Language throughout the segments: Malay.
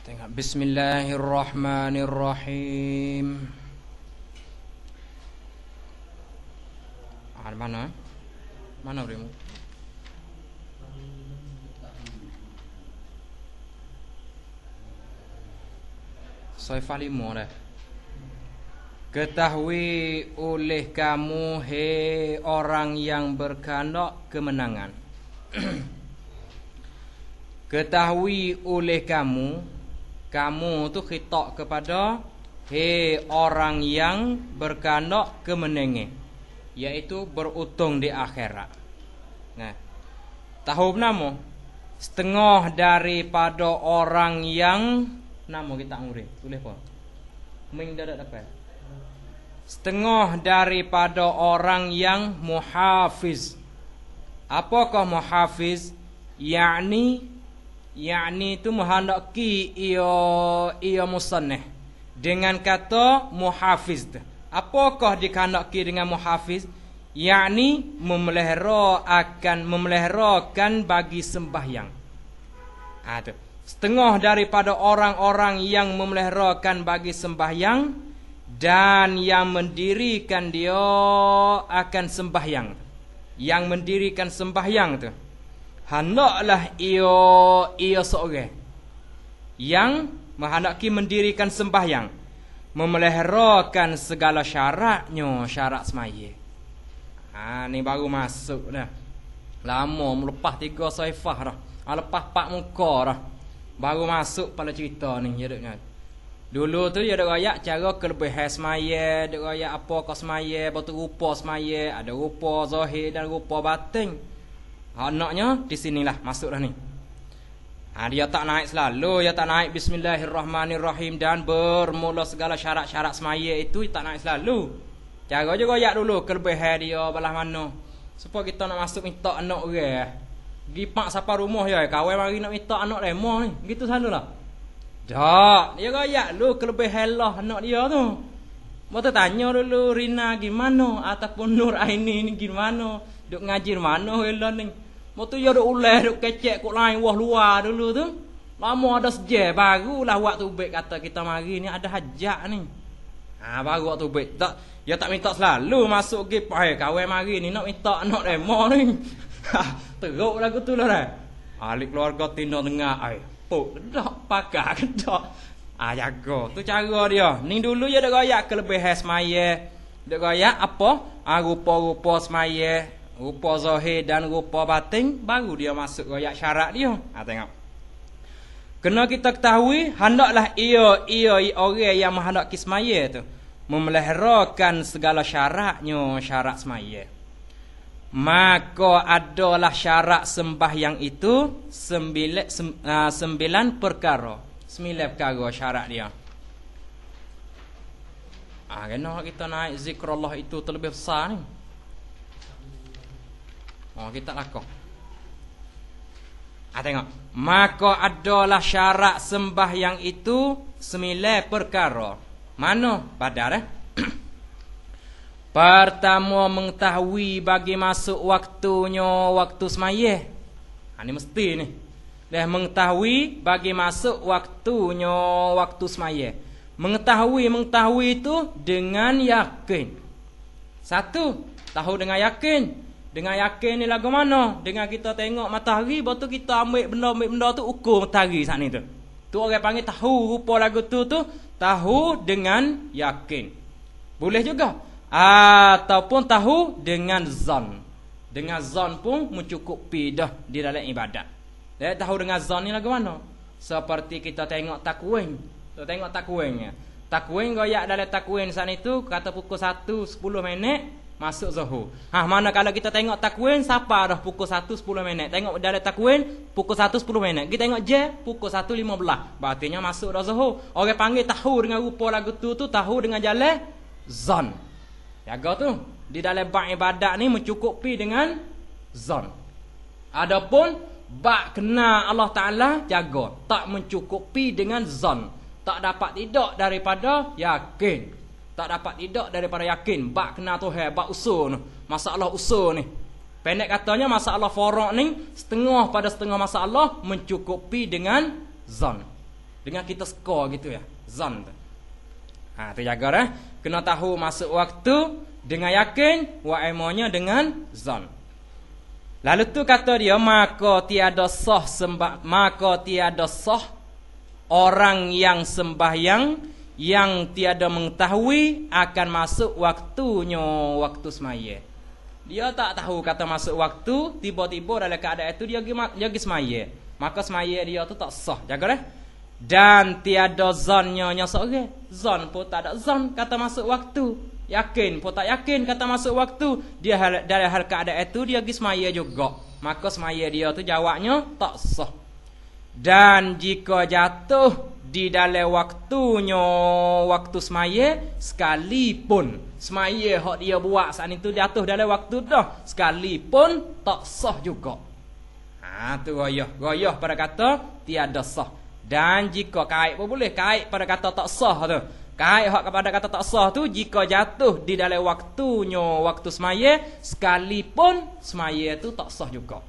Tengok. Bismillahirrahmanirrahim. Mana? Mana berimu? Soifah 5 dah. Ketahui oleh kamu, hei orang yang berkehendak kemenangan. Ketahui oleh kamu, kamu tu khitab kepada hei orang yang berkehendak kemenangan, iaitu beruntung di akhirat. Nah, tahu nama setengah daripada orang yang nama kita nguri, tulis apa? Ming dah dapat. Setengah daripada orang yang muhafiz. Apakah muhafiz? Yakni itu menghendaki ia musannah dengan kata muhafiz. Apakah dikehendaki dengan muhafiz? Yakni memeliharakan bagi sembahyang. Tu. Setengah daripada orang-orang yang memeliharakan bagi sembahyang dan yang mendirikan dia akan sembahyang. Yang mendirikan sembahyang tu hendaklah ia seorang yang menghendaki mendirikan sembahyang, memeliharakan segala syaratnya, syarat semaya. Ni baru masuk dah. Lama melepas 3 saifah dah. Lepas 4 muka dah. Baru masuk pada cerita ni. Dulu tu dia ada royak cara kelebihan semaya, ada royak apa kau semaya, batu rupa semaya, ada rupa zahir dan rupa batin. Anaknya di sinilah masuk dah ni. Dia tak naik selalu, dia tak naik bismillahirrahmanirrahim dan bermula segala syarat-syarat semaya itu tak naik selalu. Cara je royak dulu kelebihan dia belah mana. Supaya kita nak masuk minta anak orang. Pergi pak siapa rumah je, kawan mari nak minta anak lemah ni. Gitu selalulah. Tak, dia royak dulu kelebihan lah anak dia tu. Mata tanya dulu Rina gimana ataupun Nur Aini ni gimana, duk ngaji mana helan ni. Mata dia duk ulah duk kecek kok lain wah luar dulu tu. Lama ada sejak barulah waktu baik kata kita mari ni ada hajat ni. Baru waktu baik. Tak, dia tak minta selalu masuk ke kawan mari ni nak minta anak lemah ni. Teruk lagu tu lah dah. Alik keluarga tina tengah pok kedak pakai kedak. Jaga tu cara dia. Ni dulu dia dak royak kelebihan semaya. Dak royak apa? Rupa-rupa semaya, rupa zahir dan rupa batin, baru dia masuk royak syarat dia. Tengok. Kena kita ketahui hendaklah ia orang yang menghendaki semaya tu memeliharakan segala syaratnya, syarat semaya. Maka adalah syarat sembahyang itu 9 perkara. 9 perkara syarat dia. Kena kita naik zikrullah itu terlebih besar ni. Kita lakukan. Tengok. Maka adalah syarat sembahyang itu 9 perkara. Mana? Badar Pertama, mengetahui bagi masuk waktunya waktu semaya. Ini mesti ni. Dah mengetahui bagi masuk waktunya waktu semaya. Mengetahui itu dengan yakin. Satu, tahu dengan yakin. Dengan yakin ni lagu mana? Dengan kita tengok matahari, lepas tu kita ambil benda tu ukur matahari saat ni tu. Tu orang panggil tahu rupa lagu tu tahu dengan yakin. Boleh juga. Ataupun tahu dengan zon. Dengan zon pun mencukupi dah di dalam ibadat. Tahu dengan zon ni lagu mana? Seperti kita tengok takwin. Kita tengok takwinnya. Takwin goyak dalam takwin saat itu kata pukul 1:10 masuk zuhur. Mana kalau kita tengok takwin siapa dah pukul 1:10 tengok dalam takwin pukul 1:10 kita tengok je pukul 1:15 berartinya masuk dah zuhur. Orang panggil tahu dengan rupa lagu tu tahu dengan jalan zon. Jaga tu di dalam bab ibadat ni mencukupi dengan zon. Adapun bab kena Allah Taala jaga tak mencukupi dengan zon. Tak dapat tidak daripada yakin. Tak dapat tidak daripada yakin. Bab kena Tuhan, bab usul ni. Masalah usul ni. Pendek katanya masalah faraq ni setengah pada setengah masalah mencukupi dengan zon. Dengan kita skor gitu ya. Zon tu. Tu jaga dah. Kena tahu masuk waktu dengan yakin, wa ilmunya dengan zon. Lalu tu kata dia, maka tiada sah orang yang sembahyang yang tiada mengetahui akan masuk waktunya waktu semaya. Dia tak tahu kata masuk waktu, tiba-tiba dalam keadaan itu dia pergi semaya. Maka semaya dia tu tak sah. Jaga dah. Dan tiada zonnya seorang. Zon pun tak ada zon kata masuk waktu. Yakin pun tak yakin kata masuk waktu. Dia dalam hal keadaan itu dia pergi semaya juga. Maka semaya dia tu jawabnya tak sah. Dan jika jatuh di dalam waktunya waktu semaya, sekalipun semaya hak dia buat saat itu jatuh dalam waktu dah, sekalipun tak sah juga. Tu goyah pada kata tiada sah. Dan jika kait pun boleh, kait pada kata tak sah tu. Kait hak kepada kata tak sah tu jika jatuh di dalam waktunya waktu semaya, sekalipun semaya tu tak sah juga.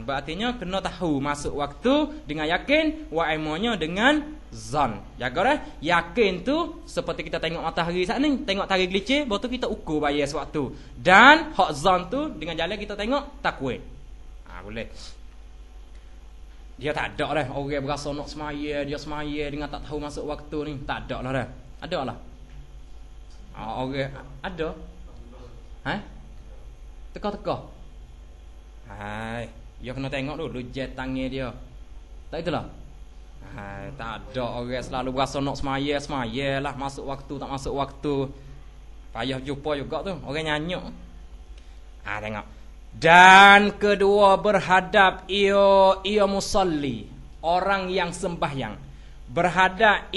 Berartinya kena tahu masuk waktu dengan yakin, wa ilmunya dengan zon. Jaga dah. Yakin tu seperti kita tengok matahari saat ni, tengok matahari gelicir, baru tu kita ukur bayar sewaktu. Dan hak zon tu dengan jalan kita tengok takwil. Boleh. Dia tak ada dah orang berasa nak semaya, dia semaya dengan tak tahu masuk waktu ni. Tak ada lah dah. Ada lah. Orang ada. Teka-teka. Dia kena tengok dulu jet tangan dia. Tak itulah. Tak ada orang selalu berasa nak semaya lah, masuk waktu tak masuk waktu. Payah jumpa juga tu orang nyanyuk. Tengok. Dan kedua berhadap ia musalli, orang yang sembahyang. Berhadap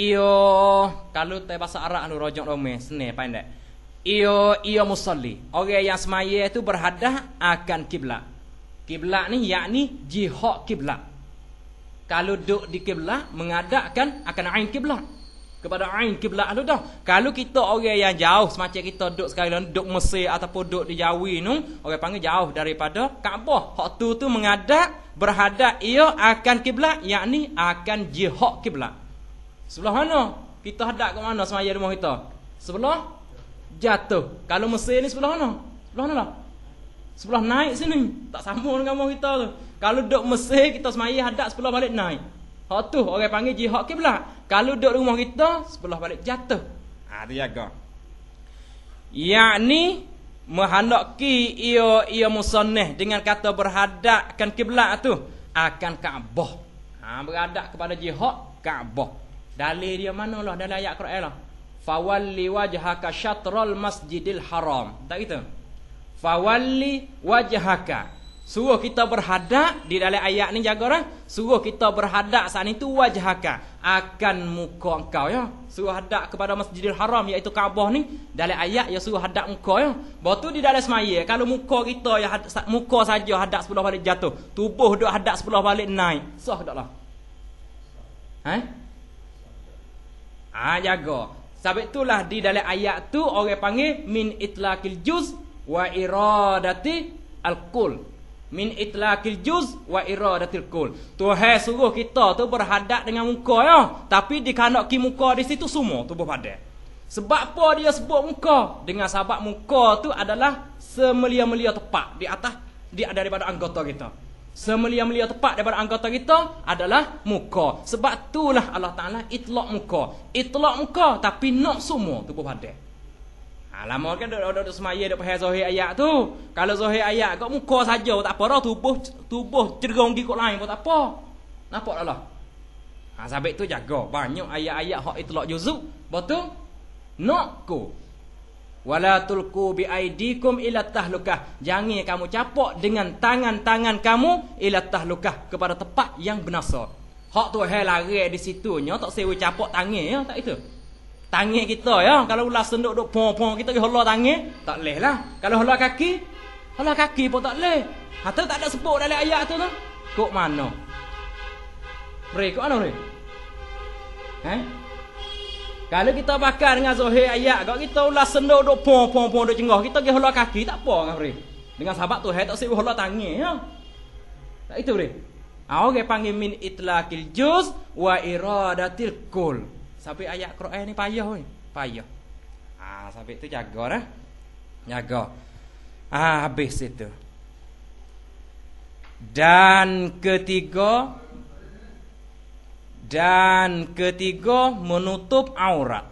kalau bahasa Arab anu rojok rome senang pandai. Ia musalli, orang yang semaya itu berhadap akan kiblat. Kiblat ni yakni jihad kiblat. Kalau duduk di kiblat menghadapkan akan ain kiblat. Kepada ain kiblat tu dah. Kalau kita orang yang jauh semacam kita duduk sekarang duduk Mesir ataupun duduk di Jawi tu, orang panggil jauh daripada Kaabah. Hak tu menghadap berhadap ia akan kiblat, yakni akan jihad kiblat. Sebelah mana? Kita hadap ke mana semaya rumah kita? Sebelah jatuh. Kalau Mesir ni sebelah mana? Sebelah mana lah? Sebelah naik sini. Tak sama dengan rumah kita tu. Kalau duduk Mesir kita semaya hadap sebelah balik naik. Hak tu orang panggil jihad kiblat. Kalau duduk rumah kita sebelah balik jatuh. Dia jaga. Yakni menghendaki ia musannah dengan kata berhadapkan kiblat tu akan Kaabah. Berhadap kepada jihad Kaabah. Dalil dia manalah dalam ayat Quran lah. Fawalli wajhaka syatral masjidil haram. Tak gitu? Fawalli wajhaka. Suruh kita berhadap di dalam ayat ni jaga dah. Suruh kita berhadap saat itu wajhaka akan muka engkau ya. Suruh hadap kepada Masjidil Haram iaitu Kaabah ni. Dalam ayat ya suruh hadap muka ya. Baru tu di dalam semaya kalau muka kita ya muka saja hadap sebelah balik jatuh. Tubuh duk hadap sebelah balik naik. Sah taklah? Jaga. Sebab itulah di dalam ayat tu orang panggil min itlaqil juz wa iradati al-qul. Min itlaqil juz wa iradatil kul. Tuhan suruh kita tu berhadap dengan muka ya, tapi dikandaki muka di situ semua tubuh badan. Sebab apa dia sebut muka? Dengan sebab muka tu adalah semelia-melia tepat di atas daripada anggota kita. Semelia-melia tepat daripada anggota kita adalah muka. Sebab itulah Allah Taala itlaq muka. Itlaq muka tapi nak semua tubuh badan. Lama kan duduk semaya duk faham zahir ayat tu. Kalau zahir ayat kau muka saja tak apa dah, tubuh cerong ikut lain pun tak apa. Nampak tak lah? Sebab tu jaga banyak ayat-ayat hak itlaq juzuk. Betul? Nak ku. Wala tulqu bi aidikum ila tahlukah. Jangan kamu capak dengan tangan-tangan kamu ila tahlukah kepada tempat yang binasa. Hak tu lari di situnya tak sewa capak tangan ya, tak itu. Tangan kita ya, kalau ulas senduk duk pong-pong kita pergi holah tangan, tak leh lah. Kalau holah kaki pun tak leh. Tu tak ada sebut dalam ayat tu tu. Kok mana? Kok mana re? Kalau kita bakar dengan zahir ayat, kalau kita ulas senduk duk pong-pong duk cenggah, kita pergi holah kaki tak apa dengan re. Dengan sahabat tu tak sebut holah tangan ya. Tak itu re. Orang panggil min itlaqil juz wa iradatil kull. Sampai ayat Quran ni payah ni, payah. Sampai tu jaga dah. Jaga. Habis itu. Dan ketiga menutup aurat.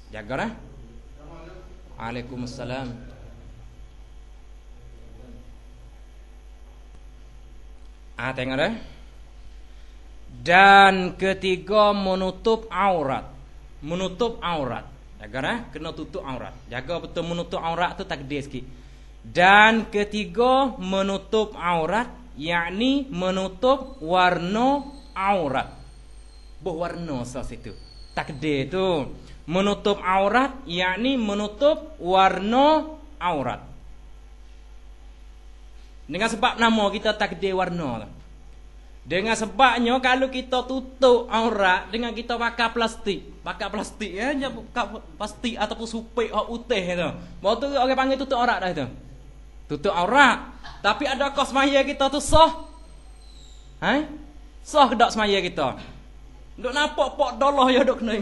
Jaga dah. Waalaikumsalam. Tengok dah. Dan ketiga menutup aurat. Menutup aurat. Jaga dah, kena tutup aurat. Jaga betul menutup aurat tu takdir sikit. Dan ketiga menutup aurat, yakni menutup warna aurat. Berwarna sah situ. Takdir tu menutup aurat, yakni menutup warna aurat. Dengan sebab nama kita takdir warna tu. Dengan sebabnya kalau kita tutup aurat dengan kita pakai plastik ya, plastik ataupun supek hak putih tu. Baru tu orang panggil tutup aurat dah itu. Tutup aurat. Tapi adakah semaya kita tu sah? Sah ke tak semaya kita? Duk nampak pok dolah ya duk kena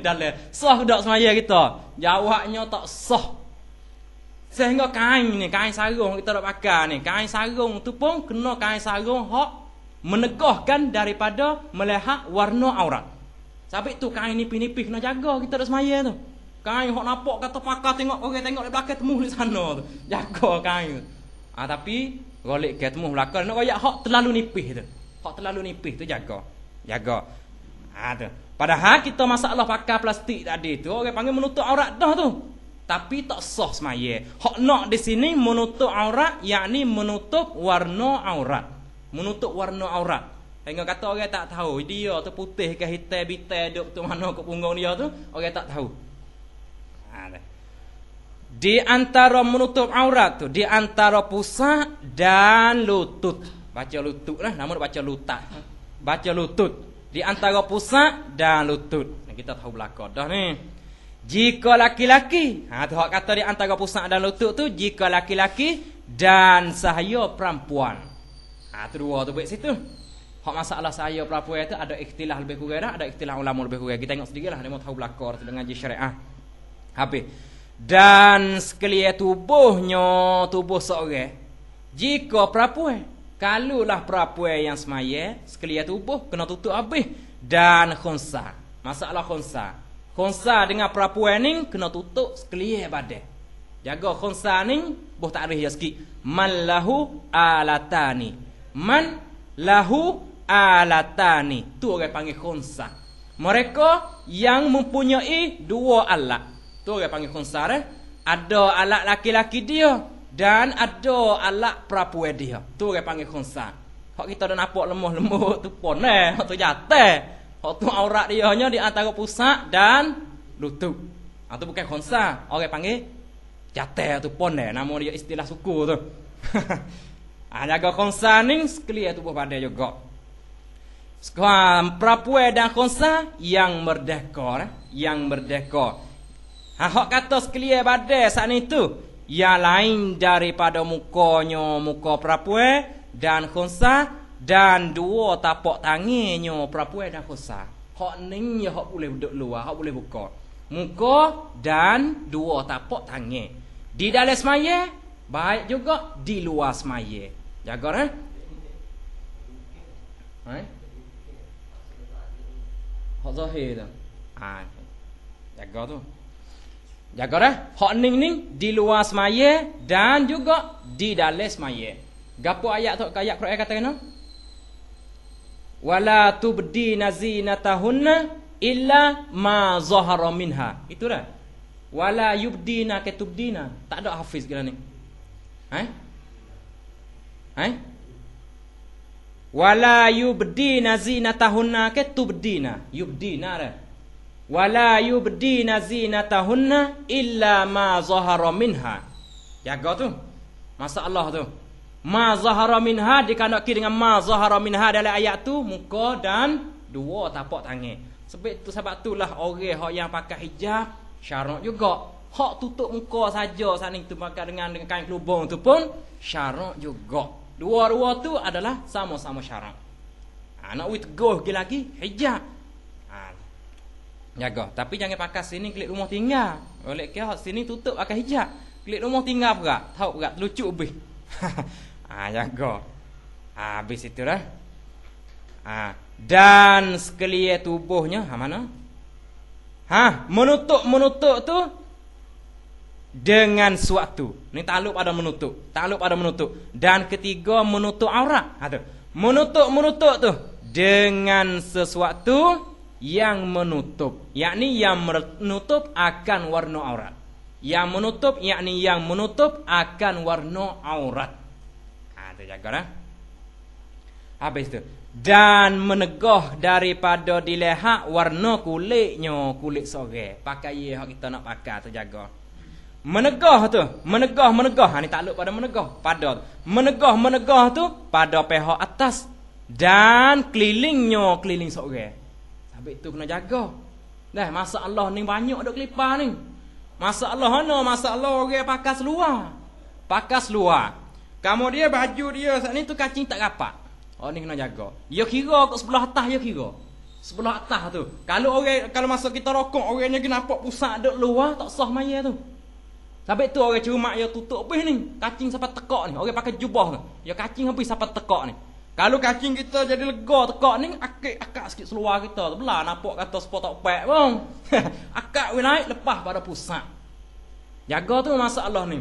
dalam. Sah ke tak semaya kita? Jawabnya tak sah. Sehingga kain sarung kita nak pakai ni, kain sarung tu pun kena kain sarung hak menegahkan daripada melihat warna aurat. Sampai tu kain nipis-nipis kena jaga kita dak semaya tu. Kain hak nampak kata pakai tengok orang tengok di belakang temu di sana tu. Jaga kain tu. Tapi golek ke temu belakang nak royak hak terlalu nipis tu. Hak terlalu nipis tu jaga. Tu. Padahal kita masalah pakai plastik tadi tu orang panggil menutup aurat dah tu. Tapi tak sah semaya. Hak nak di sini menutup aurat, yakni menutup warna aurat. Menutup warna aurat. Hingga kata orang tak tahu dia tu putih ke hitam bitai duk tu mana ke punggung dia tu, orang tak tahu. Di antara menutup aurat tu, di antara pusat dan lutut. Baca lutut lah, nama dia baca lutat. Baca lutut. Di antara pusat dan lutut. Kita tahu belakang dah ni. Jika laki-laki, tu hak kata di antara pusat dan lutut tu, jika laki-laki dan sahaya perempuan. Tu dua tu baik situ. Hak masalah sahaya perempuan tu ada ikhtilaf lebih kurang dah, ada ikhtilaf ulama lebih kurang. Kita tengok sedikitlah dia mau tahu belakang tu dengan ngaji syariah. Habis. Dan sekalian tubuh seorang. Jika perempuan, kalulah perempuan yang semaya, sekalian tubuh kena tutup habis dan khunsa. Masalah khunsa. Khunsa dengan perempuan ni kena tutup sekalian badan. Jaga khunsa ni boh takrif ya sikit. Man lahu alatani. Man lahu alatani. Tu orang panggil khunsa. Mereka yang mempunyai dua alat. Tu orang panggil khunsa dah. Ada alat laki-laki dia dan ada alat perempuan dia. Tu orang panggil khunsa. Hak kita dah nampak lemah-lemah tu pon hak tu jatuh. Hak tu aurat dia hanya di antara pusat dan lutut. Tu bukan khunsa. Orang panggil jatuh tu pon nama dia istilah suku tu. Jaga khunsa ni sekalian tubuh badan juga. Sekarang perempuan dan khunsa yang merdeka, yang merdeka. Hak kata sekalian badan saat ni tu yang lain daripada mukanya muka perempuan dan khunsa dan dua tapak tangannya perempuan dan khunsa. Hak ni hak boleh duduk luar, hak boleh buka. Muka dan dua tapak tangan. Di dalam semaya baik juga di luar semaya. Jaga hak zahir tu. Jaga tu. Jaga dah. Hak ning di luar semaya dan juga di dalam semaya. Gapo ayat tu ayat Quran kata kena? Wala tubdina zinatahunna illa ma zahara minha. Itu dah. Wala yubdina ke tubdina. Tak ada hafiz kira ni. Wala yubdina zinatahunna ke tubdina. Yubdina dah. Wala yubdina zinatahunna illa ma zahara minha. Jaga tu. Masalah tu. Ma zahara minha dikandaki dengan ma zahara minha dalam ayat tu muka dan dua tapak tangan. Sebab itulah orang hak yang pakai hijab syarat juga. Hak tutup muka saja saning tu pakai dengan kain kelubung tu pun syarat juga. Dua-dua tu adalah sama-sama syarat. Nak wui teguh lagi hijab. Jaga. Tapi jangan pakai sini klik rumah tinggal. Oleh ke sini tutup pakai hijab. Klik rumah tinggal pula. Tahu pula lucu lebih. Jaga. Habis itu dah. Dan sekalian tubuhnya mana? Menutup tu dengan suatu. Ni takluk pada menutup. Dan ketiga menutup aurat. Menutup tu dengan sesuatu yang menutup, yakni yang menutup akan warna aurat. Yang menutup yakni yang menutup akan warna aurat. Tu jaga dah. Habis tu. Dan menegah daripada dilihat warna kulitnya, kulit sore. Pakai yang kita nak pakai tu jaga. Menegah tu, menegah. Ni takluk pada menegah. Pada menegah tu pada pihak atas dan kelilingnya, keliling sore. Habis tu kena jaga. Dah masalah ni banyak dak kelipar ni. Masalah orang pakai seluar. Kemudian baju dia saat ni tu kacing tak rapat. Ni kena jaga. Dia kira kat sebelah atas dia kira. Sebelah atas tu. Kalau masa kita rokok orangnya kena nampak pusat dak luar tak sah maya tu. Habis tu orang cuma dia tutup habis ni. Kacing sampai tekak ni. Orang pakai jubah tu. Dia kacing habis sampai tekak ni. Kalau kacing kita jadi lega tekak ni, akak sikit seluar kita. Belah nampak kata spot tak pek bang. Akak we naik lepas pada pusat. Jaga tu masalah ni.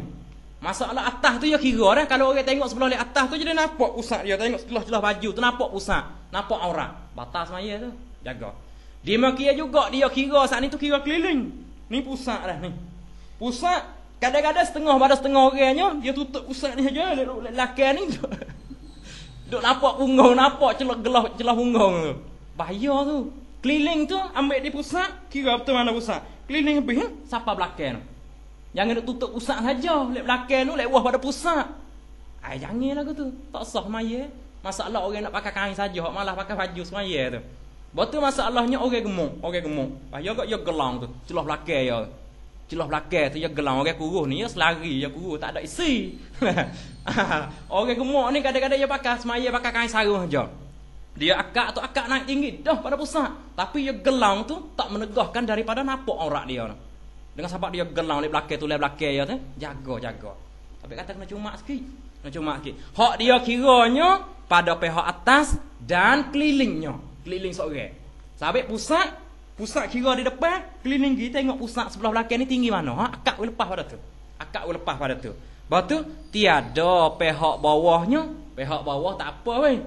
Masalah atas tu ya kira dah. Kalau orang tengok sebelah atas tu jadi nampak pusat dia. Tengok celah-celah baju tu nampak pusat. Nampak aurat. Batas maya tu. Jaga. Dia makia juga dia kira saat ni tu kira keliling. Ni pusat dah ni. Pusat kadang-kadang setengah pada setengah orangnya dia tutup pusat ni aja. Lelaki ni. Duk nampak punggung, nampak celah punggung tu. Bahaya tu. Keliling tu ambil di pusat, kira betul mana pusat. Keliling habis siapa belakang tu. Jangan duk tutup pusat saja, lek belakang tu lek wah pada pusat. Janganlah tu. Tak sah maya. Masalah orang nak pakai kain saja, malah pakai baju semaya tu. Betul masalahnya orang gemuk. Bahaya kok dia gelang tu, celah belakang ya. Celah belakang tu dia gelang orang kurus ni, dia selari, dia kurus tak ada isi. Orang gemuk ni kadang-kadang dia pakai semaya pakai kain sarung saja. Dia akak naik tinggi dah pada pusat. Tapi dia gelang tu tak menegahkan daripada nampak aurat dia. Dengan sebab dia gelang di belakang tu, dia tu jaga. Tapi kata kena cuma sikit. Hak dia kiranya pada pihak atas dan kelilingnya, keliling seorang. Sampai pusat kira di depan, keliling kita tengok pusat sebelah belakang ni tinggi mana. Akak lepas pada tu. Lepas tu tiada pihak bawahnya. Pihak bawah tak apa weh.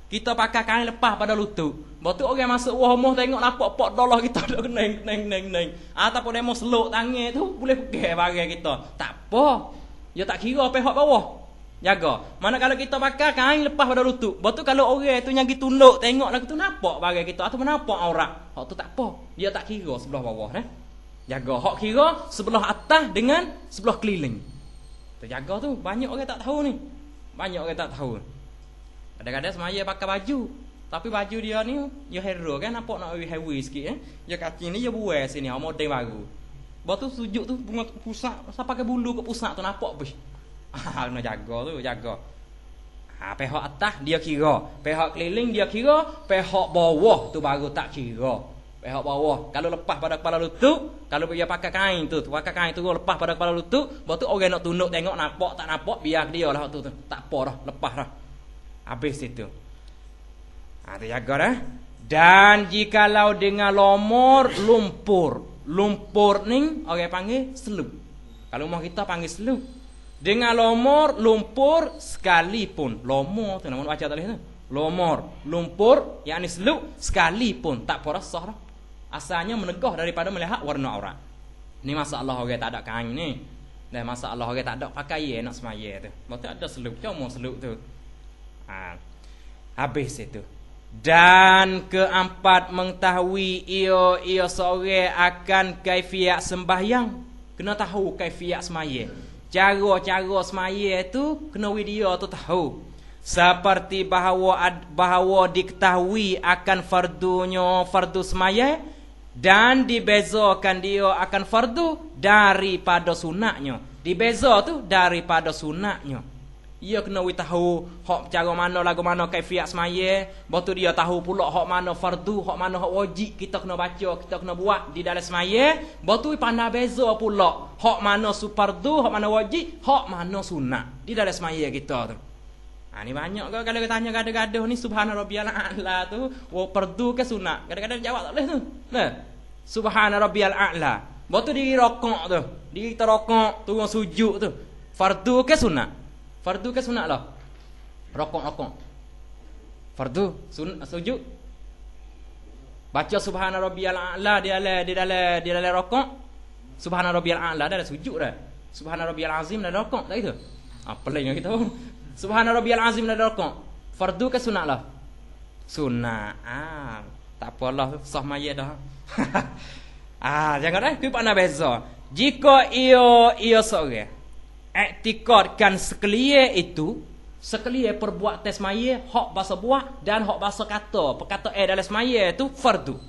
Kita pakai kain lepas pada lutut. Lepas tu orang masuk rumah tengok nampak $4 kita dah neng. Ataupun demo seluk tangan tu boleh pegang barang kita. Tak apa. Dia tak kira pihak bawah. Jaga. Mana kalau kita pakai kain lepas pada lutut. Lepas tu kalau orang tu yang kita tunduk tengok lagu tu nampak barang kita ataupun nampak aurat. Hak tu tak apa. Dia tak kira sebelah bawah Jaga. Hak kira sebelah atas dengan sebelah keliling. Terjaga tu. Banyak orang tak tahu ni. Kadang-kadang semaya pakai baju. Tapi baju dia ni dia hero kan, nampak nak heavy sikit Dia kacing ni dia buai sini model baru. Lepas tu sujud tu bunga pusat, siapa pakai bulu ke pusat tu nampak beh. Kena jaga. Pihak atas dia kira, pihak keliling dia kira, pihak bawah tu baru tak kira. Pihak bawah kalau lepas pada kepala lutut, kalau dia pakai kain tu lepas pada kepala lutut, lepas tu orang nak tunduk tengok nampak tak nampak biar dia lah tu. Tak apa dah, lepas dah. Habis itu. Tu jaga dah. Dan jikalau dengan lumpur ni orang panggil selup. Kalau rumah kita panggil selup. Dengan lumpur sekalipun. Lomor tu nama baca tadi tu. Lumpur yakni selup sekalipun tak apa sah dah. Asalnya menegah daripada melihat warna aurat. Ni masalah orang tak ada kain ni. Dan masalah orang tak ada pakaian nak semaya tu. Betul ada selup, cuma selup tu. Habis itu. Dan keempat mengetahui ia seorang akan kaifiat sembahyang. Kena tahu kaifiat semaya. Cara-cara semaya tu kena dia tu tahu. Seperti bahawa diketahui akan fardu semaya dan dibezakan dia akan fardu daripada sunatnya. Dibeza tu daripada sunatnya. Ia kena tahu hak cara mana lagu mana kaifiat semaya. Lepas tu dia tahu pula hak mana fardu, hak mana hak wajib kita kena baca, kita kena buat di dalam semaya. Lepas tu pandai beza pula hak mana fardu, hak mana wajib, hak mana sunat di dalam semaya kita tu. Ni banyak ke kalau kita tanya gaduh-gaduh ni subhana rabbiyal a'la tu, fardu ke sunat? Kadang-kadang jawab tak boleh tu. Nah, subhana rabbiyal a'la. Lepas tu diri rokok tu, diri kita rokok, turun sujud tu. Fardu ke sunat? Fardu ke sunat lah? Rokok. Fardu, sujud. Baca subhana rabbiyal a'la di dalam rokok. Subhana rabbiyal a'la dalam sujud dah. Subhana rabbiyal azim dalam rokok, tak gitu? Apa lagi kita? Subhana rabbiyal azim dalam rokok. Fardu ke sunat lah? Sunat. Tak apalah, sah mayat dah. Jangan dah, kita nak beza. Jika ia seorang iktikadkan sekalian itu, sekalian perbuatan semaya, hak bahasa buat dan hak bahasa kata, perkataan dalam semaya itu fardu.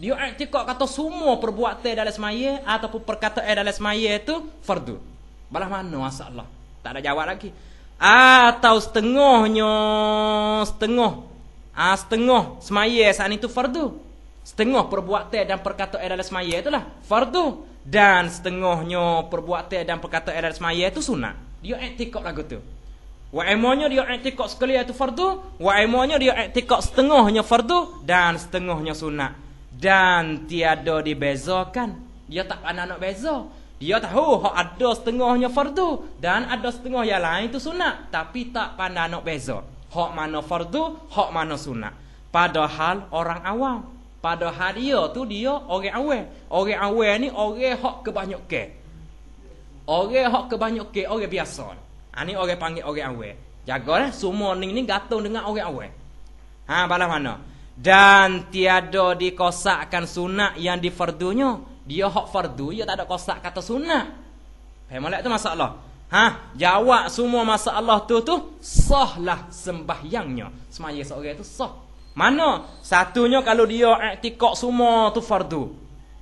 Dia iktikad kata semua perbuatan dalam semaya ataupun perkataan dalam semaya itu fardu. Balah mana masalah? Tak ada jawab lagi. Atau setengah semaya saat itu fardu. Setengah perbuatan dan perkataan dalam semaya itulah fardu. Dan setengahnya perbuatan dan perkataan dalam semaya itu sunat. Dia i'tikad lagu tu. Wa aimanya dia i'tikad sekalian itu fardu, wa aimanya dia i'tikad setengahnya fardu dan setengahnya sunat. Dan tiada dibezakan. Dia tak pandai nak beza. Dia tahu hak ada setengahnya fardu dan ada setengah yang lain itu sunat, tapi tak pandai nak beza. Hak mana fardu, hak mana sunat. Padahal orang awam, padahal dia orang awam. Orang awam ni orang hak kebanyakan. Orang hak kebanyakan orang biasa. Ni orang panggil orang awam. Jagalah semua ni gantung dengan orang awam. Balas mana? Dan tiada dikosakkan sunat yang di fardunya. Dia hak fardu, dia tak ada kosak kata sunat. Faham tak tu masalah? Jawab semua masalah tu sahlah sembahyangnya. Semaya seorang tu sah. Mana? Satunya kalau dia i'tikad semua tu fardu.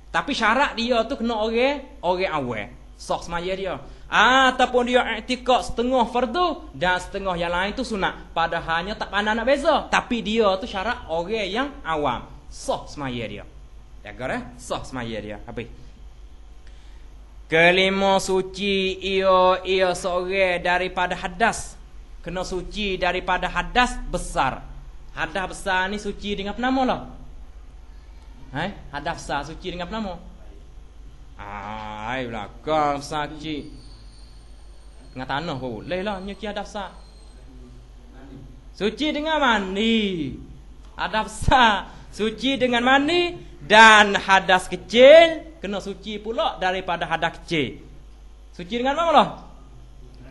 Tapi syarat dia tu kena orang awam. Sah semaya dia. Ataupun dia i'tikad setengah fardu dan setengah yang lain tu sunat. Padahalnya tak pandai nak beza. Tapi dia tu syarat orang yang awam. Sah semaya dia. Jaga sah semaya dia. Habis. Kelima, suci ia seorang daripada hadas. Kena suci daripada hadas besar. Hadas besar ni suci dengan apa nama lah? Hadas besar suci dengan apa nama? Belakang suci. Dengan tanah boleh lah nyuci hadas besar. Suci dengan mandi. Hadas besar suci dengan mandi. Dan hadas kecil kena suci pula daripada hadas kecil. Suci dengan apa lah?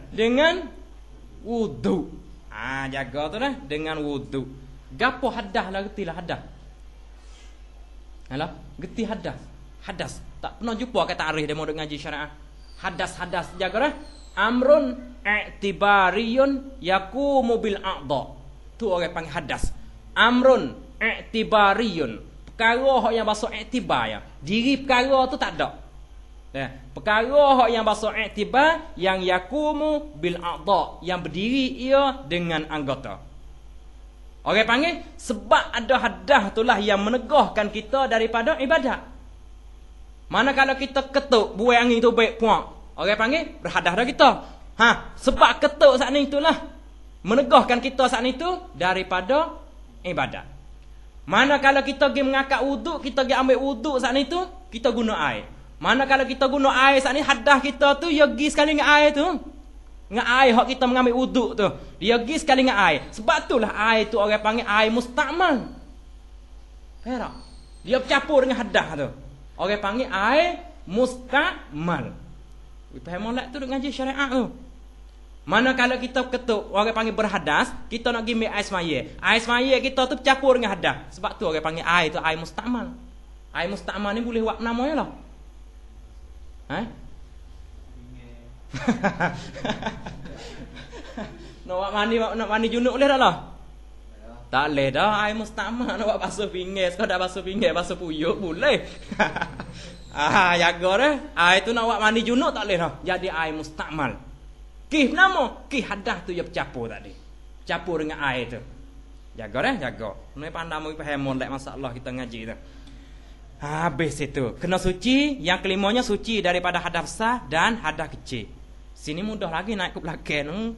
Dengan wudu. Jaga tu lah. Dengan wudu. Gapo hadas lah, getilah hadas. Geti hadas. Hadas. Tak pernah jumpa kata arif demo duk ngaji syariah. Hadas jaga lah. Amrun i'tibariyun yakumu bil a'dha. Tu orang panggil hadas. Amrun i'tibariyun. Perkara yang bahasa iktibar ya. Diri perkara tu tak ada. Perkara yang bahasa iktibar yang yakumu bil a'dha, yang berdiri ia dengan anggota. Orang panggil sebab ada hadas itulah yang menegahkan kita daripada ibadat. Mana kalau kita ketuk buai angin tu baik puak. Orang panggil berhadas dah kita. Sebab ketuk saat ni itulah menegahkan kita saat ni tu daripada ibadat. Mana kalau kita pergi mengangkat wuduk, kita pergi ambil wuduk saat ni tu, kita guna air. Mana kalau kita guna air saat ni, hadas kita tu, dia pergi sekali dengan air tu. Dengan air hak kita mengambil wuduk tu. Dia pergi sekali dengan air. Sebab itulah air tu orang panggil air mustakmal. Faham? Dia bercampur dengan hadas tu. Orang panggil air mustakmal. Faham tak tu dengan ngaji syariat tu? Mana kalau kita ketuk, orang panggil berhadas, kita nak pergi air semaya. Air semaya kita tu bercampur dengan hadas. Sebab tu orang panggil air tu air mustakmal. Air mustakmal ni boleh buat namanya lah. Nak mandi junub boleh tak lah? Tak boleh dah. Air mustakmal nak buat basuh pinggir. Kalau dah basuh pinggir, basuh puyuk boleh. Jaga dah. Air tu nak buat mandi junub tak boleh dah. Jadi air mustakmal. Kih nama, kih hadas tu dia bercampur tadi. Campur dengan air tu. Jaga jaga. Ni pandai mu faham molek masalah kita ngaji tu. Habis itu. Kena suci, yang kelimanya suci daripada hadas besar dan hadas kecil. Sini mudah lagi naik ke belakang.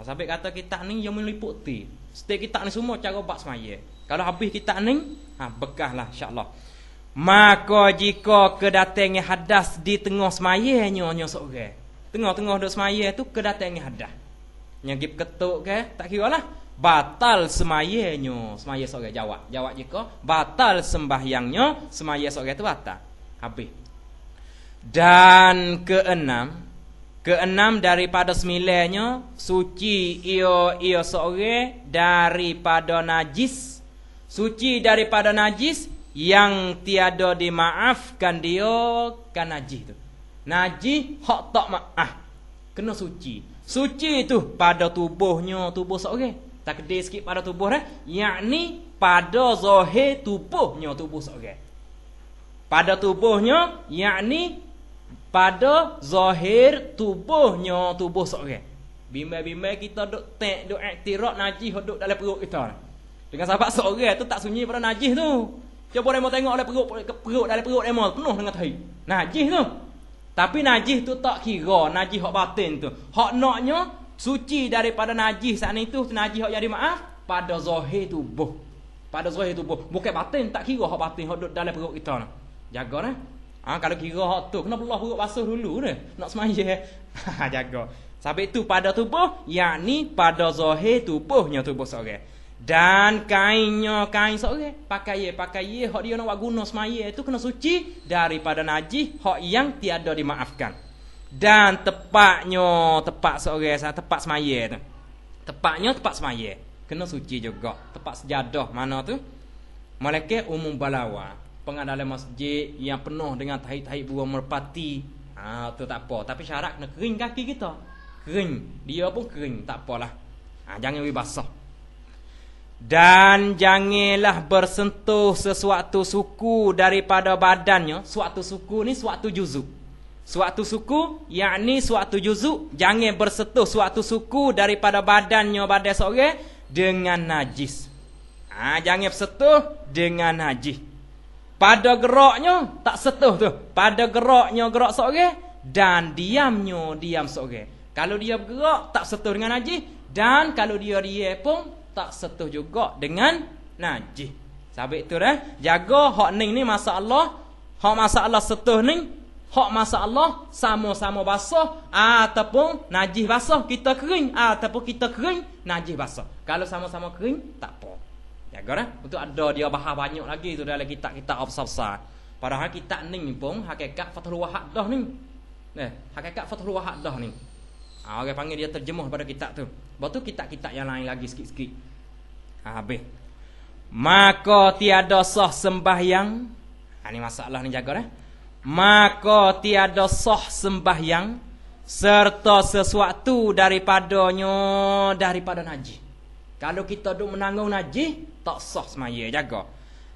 Sampai kata kita ni yang meliputi. Setiap kita ni semua cara bak semaya. Kalau habis kita ni, bekahlah insya-Allah. Maka jika kedatangnya hadas di tengah semayanya seorang. Tengah-tengah duk semaya tu kedatangnya hadas. Yang gip ketuk ke, tak kira lah. Batal semayanya. Semaya seorang jawab jika batal sembahyangnya, semaya seorang tu batal. Habis. Dan keenam daripada sembilannya suci ia seorang daripada najis. Suci daripada najis yang tiada dimaafkan dia kan najis tu. Najis hak tak maaf. Kena suci. Suci tu pada tubuh seorang. Tak kedai sikit pada tubuh yakni pada zahir tubuhnya tubuh seorang. Pada tubuhnya yakni pada zahir tubuhnya tubuh seorang. Bimbang-bimbang kita duk iktiraf najis duk dalam perut kita. Dengan sahabat seorang tu tak sunyi pada najis tu. Cuba demo tengok dalam perut dalam perut demo penuh dengan tahi. Najis tu. Tapi najis tu tak kira najis hak batin tu. Hak naknya suci daripada najis saat itu najis hak jadi maaf pada zahir tubuh. Pada zahir tubuh. Bukan batin tak kira hak batin hak duk dalam perut kita. Jaga kalau kira hak tu kena belah perut basuh dulu dah nak semaya. Jaga. Sampai itu pada tubuh yakni pada zahir tubuhnya tubuh seorang. Dan kain seorang pakai hak dia nak buat guna semaya itu kena suci daripada najis hak yang tiada dimaafkan. Dan tepat seorang tepat semaya tu. Tepat semaya kena suci juga. Tepat sejadah mana tu? Malaikat umum balawa. Pengadalan masjid yang penuh dengan tahi-tahi buah merpati. Tu tak apa. Tapi syarat kena kering kaki kita. Kering. Dia pun kering. Tak apalah. Jangan basah. Dan janganlah bersentuh sesuatu suku daripada badannya. Suatu suku ni suatu juzuk. Suatu suku yakni suatu juzuk. Jangan bersentuh suatu suku daripada badan seorang dengan najis. Jangan bersentuh dengan najis. Pada geraknya tak sentuh tu. Pada geraknya gerak seorang dan diam seorang. Kalau dia bergerak tak sentuh dengan najis dan kalau dia pun tak sentuh juga dengan najis. Sabit tu jaga hak ni masalah. Hak masalah sentuh ni, hak masalah sama-sama basah ataupun najis basah kita kering ataupun kita kering najis basah. Kalau sama-sama kering tak apa. Jaga betul ada dia bahas banyak lagi tu dalam kitab-kitab besar-besar. Padahal kitab ni pun hakikat Fathul Wahhab dah ni. Hakikat Fathul Wahhab dah ni. Orang panggil dia terjemah pada kitab tu. Lepas tu kitab-kitab yang lain lagi sikit-sikit. Habis. Maka tiada sah sembahyang. Ini masalah ni jaga Maka tiada sah sembahyang serta sesuatu daripada najis. Kalau kita duk menanggung najis, tak sah semaya, jaga.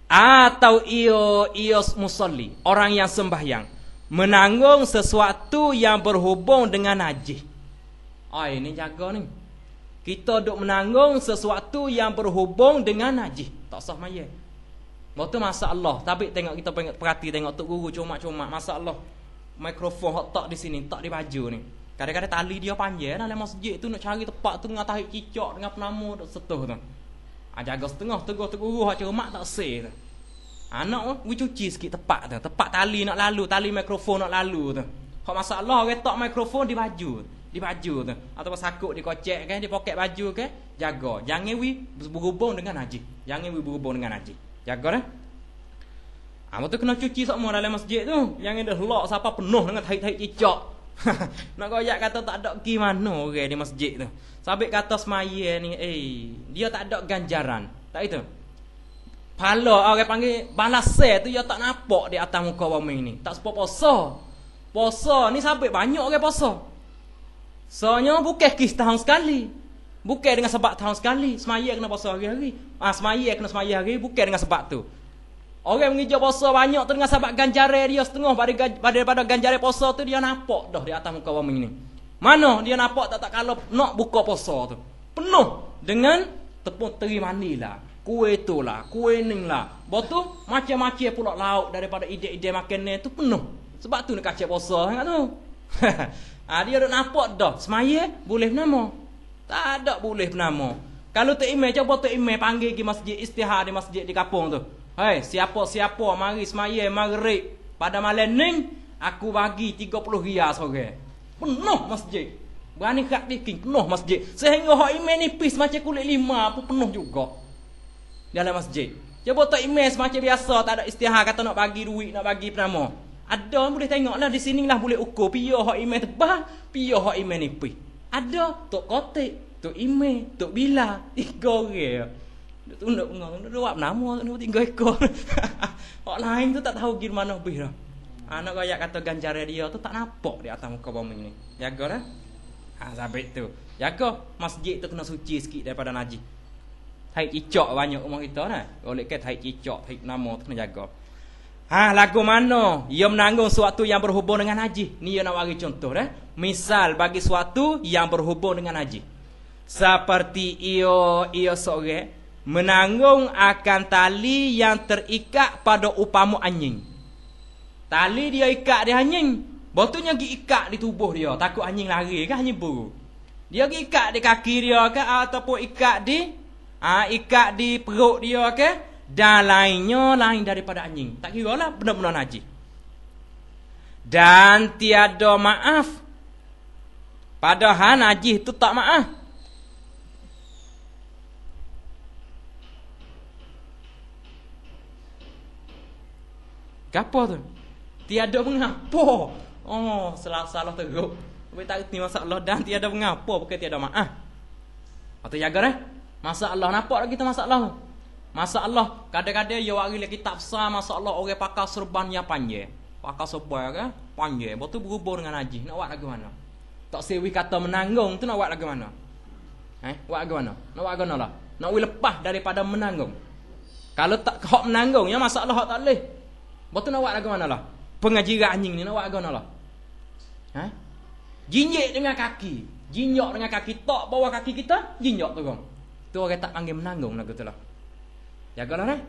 Atau ia musalli, orang yang sembahyang, menanggung sesuatu yang berhubung dengan najis. Ini jaga ni. Kita duk menanggung sesuatu yang berhubung dengan najis, tak sah semaya. Waktu masalah, tapi tengok kita perhati tengok tok guru cuma masalah mikrofon hot tak di sini, tak di baju ni. Kadang-kadang tali dia panjang dalam masjid tu nak cari tempat tu dengan tahi cicak dengan penama duk setuh tu. Jaga setengah tegur hak cermak tak seh tu. Anak we cuci sikit tepat tu. Tepat tali nak lalu, tali mikrofon nak lalu tu. Hak masalah retak mikrofon di baju tu. Ataupun sakut di kocek kan, di poket baju kan. Jaga. Jangan we berhubung dengan najis. Jaga dah. Betul kena cuci semua dalam masjid tu. Jangan dah lock siapa penuh dengan tahi-tahi cicak. Nak goyak kata tak ada pergi mana orang di masjid tu. Sabit kata semaya ni dia tak ada ganjaran. Tak itu. Pala orang panggil balasai tu dia tak nampak di atas muka bumi ni. Tak sempat puasa. Puasa ni sabit banyak orang puasa. Soalnya bukan kis tahun sekali. Bukan dengan sebab tahun sekali. Semaya kena puasa hari-hari. Semaya kena semaya hari bukan dengan sebab tu. Orang mengejar puasa banyak tu dengan sebab ganjaran dia setengah daripada ganjaran puasa tu dia nampak dah di atas muka bumi ni. Mana dia nampak tak kalau nak buka puasa tu. Penuh dengan tepung teri mani lah. Kuih tu lah, kuih ning lah. Lepas tu macam-macam pula lauk daripada ide-ide makanan tu penuh. Sebab tu nak kacau puasa ingat tu. Dia dah nampak dah. Semaya boleh bernama. Tak ada boleh bernama. Kalau tak imam, cuba tak imam panggil pergi masjid istihar di masjid di kampung tu. Hei, siapa-siapa mari semaya maghrib pada malam ni aku bagi 30 riyal sore. Penuh masjid. Berani kat bikin penuh masjid. Sehingga hak imam nipis macam kulit lima pun penuh juga dalam masjid. Cuba tak imam semacam biasa, tak ada istihar kata nak bagi duit, nak bagi penama. Ada boleh tengoklah di sinilah boleh ukur pia hak imam tebal, pia hak imam nipis. Ada tok kotek, tok imam, tok bila, 3 orang. Tu nak ngong, dua nama tu 3 ekor. Hak lain tu tak tahu pergi mana habis dah. Anak royak kata ganjaran dia tu tak nampak di atas muka bumi ni. Jagalah. Sabit tu. Jaga masjid tu kena suci sikit daripada najis. Haid cicak banyak rumah kita nah. Oleh kat haid cicak, haid nama tu kena jaga. Lagu mana? Ia menanggung sesuatu yang berhubung dengan najis. Ni ia nak bagi contoh dah. Misal bagi sesuatu yang berhubung dengan najis. Seperti ia seorang menanggung akan tali yang terikat pada upamu anjing. Tali dia ikat di anjing. Botolnya pergi ikat di tubuh dia. Takut anjing lari kan, anjing buru. Dia pergi ikat di kaki dia ke, ataupun ikat di perut dia ke. Dan lainnya lain daripada anjing. Tak kira lah benar-benar najis. Dan tiada maaf. Padahal najis itu tak maaf. Apa tu? Tiada mengapa. Salah teruk. Tapi tak erti masalah dan tiada mengapa bukan tiada maaf. Atau jaga dah. Masalah nampak lagi kita masalah. Masalah kadang-kadang dia wari lagi tak besar masalah orang pakai serban yang panjang. Pakai serban ke panjang. Betul berhubung dengan najis. Nak buat lagu mana? Tak sewi kata menanggung tu nak buat lagu mana? Buat lagu mana? Nak buat lagu mana lah? Nak lepas daripada menanggung. Kalau tak hak menanggungnya masalah hak tak boleh. Betul nak buat lagu mana lah? Pengajiran anjing ni nak buat lagu mana lah? Jinjik dengan kaki. Jinjak dengan kaki. Tak bawa kaki kita, jinjak tu kan. Tu orang tak panggil menanggung lagu tu lah. Jagalah ni.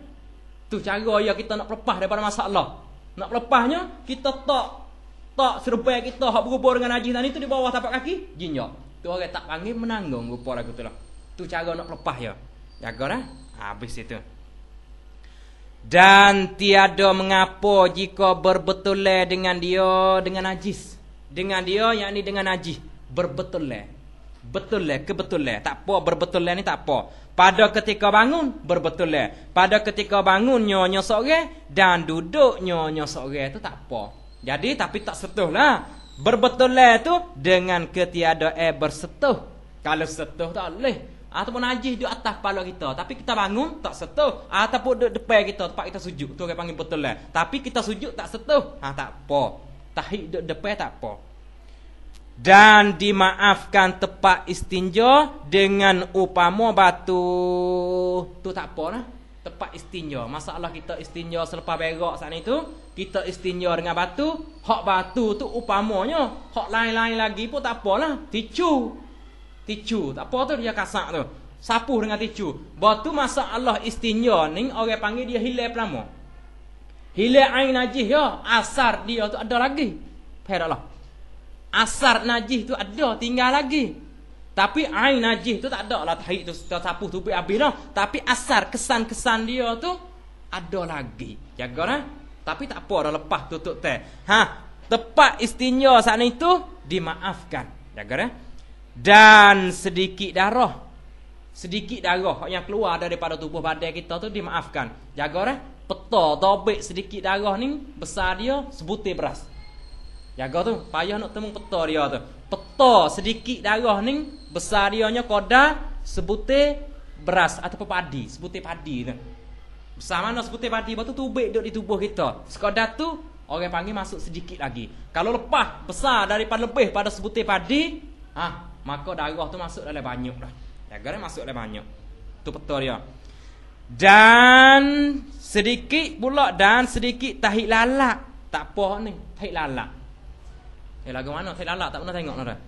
Tu cara ya kita nak lepas daripada masalah. Nak lepasnya, kita tak serba kita hak berhubung dengan najis tadi tu di bawah tapak kaki, jinjak. Tu orang tak panggil menanggung rupa lagu tu lah. Tu cara nak lepas ya. Jagalah. Habis itu. Dan tiada mengapa jika berbetulan dengan dia dengan najis. Dengan dia yakni dengan najis. Berbetulan. Betulan, kebetulan. Tak apa berbetulan ni tak apa. Pada ketika bangun berbetulan. Pada ketika bangun nyonya seorang dan duduk nyonya seorang tu tak apa. Jadi tapi tak setuh lah. Berbetulan tu dengan ketiada bersetuh. Kalau setuh tak boleh. Ataupun najis di atas kepala kita, tapi kita bangun tak setuh. Ataupun duduk depan kita, tempat kita sujud, tu orang panggil betul lah. Tapi kita sujud tak setuh, tak apa. Tahik duduk depan tak apa. Dan dimaafkan tempat istinja dengan upama batu. Tu tak apa lah. Tempat istinja. Masalah kita istinja selepas berak saat itu, kita istinja dengan batu. Hak batu tu upamanya, hak lain-lain lagi pun tak apalah. Ticu, tak apa tu dia kasak tu. Sapu dengan ticu. Batu masalah istinja ni orang panggil dia hilal pertama. Hilal ain najis ya, asar dia tu ada lagi. Faham asar najis tu ada, tinggal lagi. Tapi ain najis tu tak ada lah, tahik tu sapu tu habis dah. Tapi asar kesan-kesan dia tu ada lagi. Jagalah. Tapi tak apa dah lepas tutup teh. Tepat istinja saat itu dimaafkan. Jagalah. Dan sedikit darah yang keluar daripada tubuh badan kita tu dimaafkan. Jaga peta dobek sedikit darah ni besar dia sebutir beras. Jaga tu payah nak temu peta dia tu. Peta sedikit darah ni besar dianya koda sebutir beras ataupun padi, sebutir padi tu. Besar mana sebutir padi batu tubik duduk di tubuh kita. Sekadar tu orang panggil masuk sedikit lagi. Kalau lepas besar daripada lebih pada sebutir padi, maka darah tu masuk dalam banyak dah. Darah masuk dalam banyak. Tu peta dia. Dan sedikit tahik lalak. Tak apa ni, tahik lalak. Lagu mana tahik lalak tak pernah tengok dah.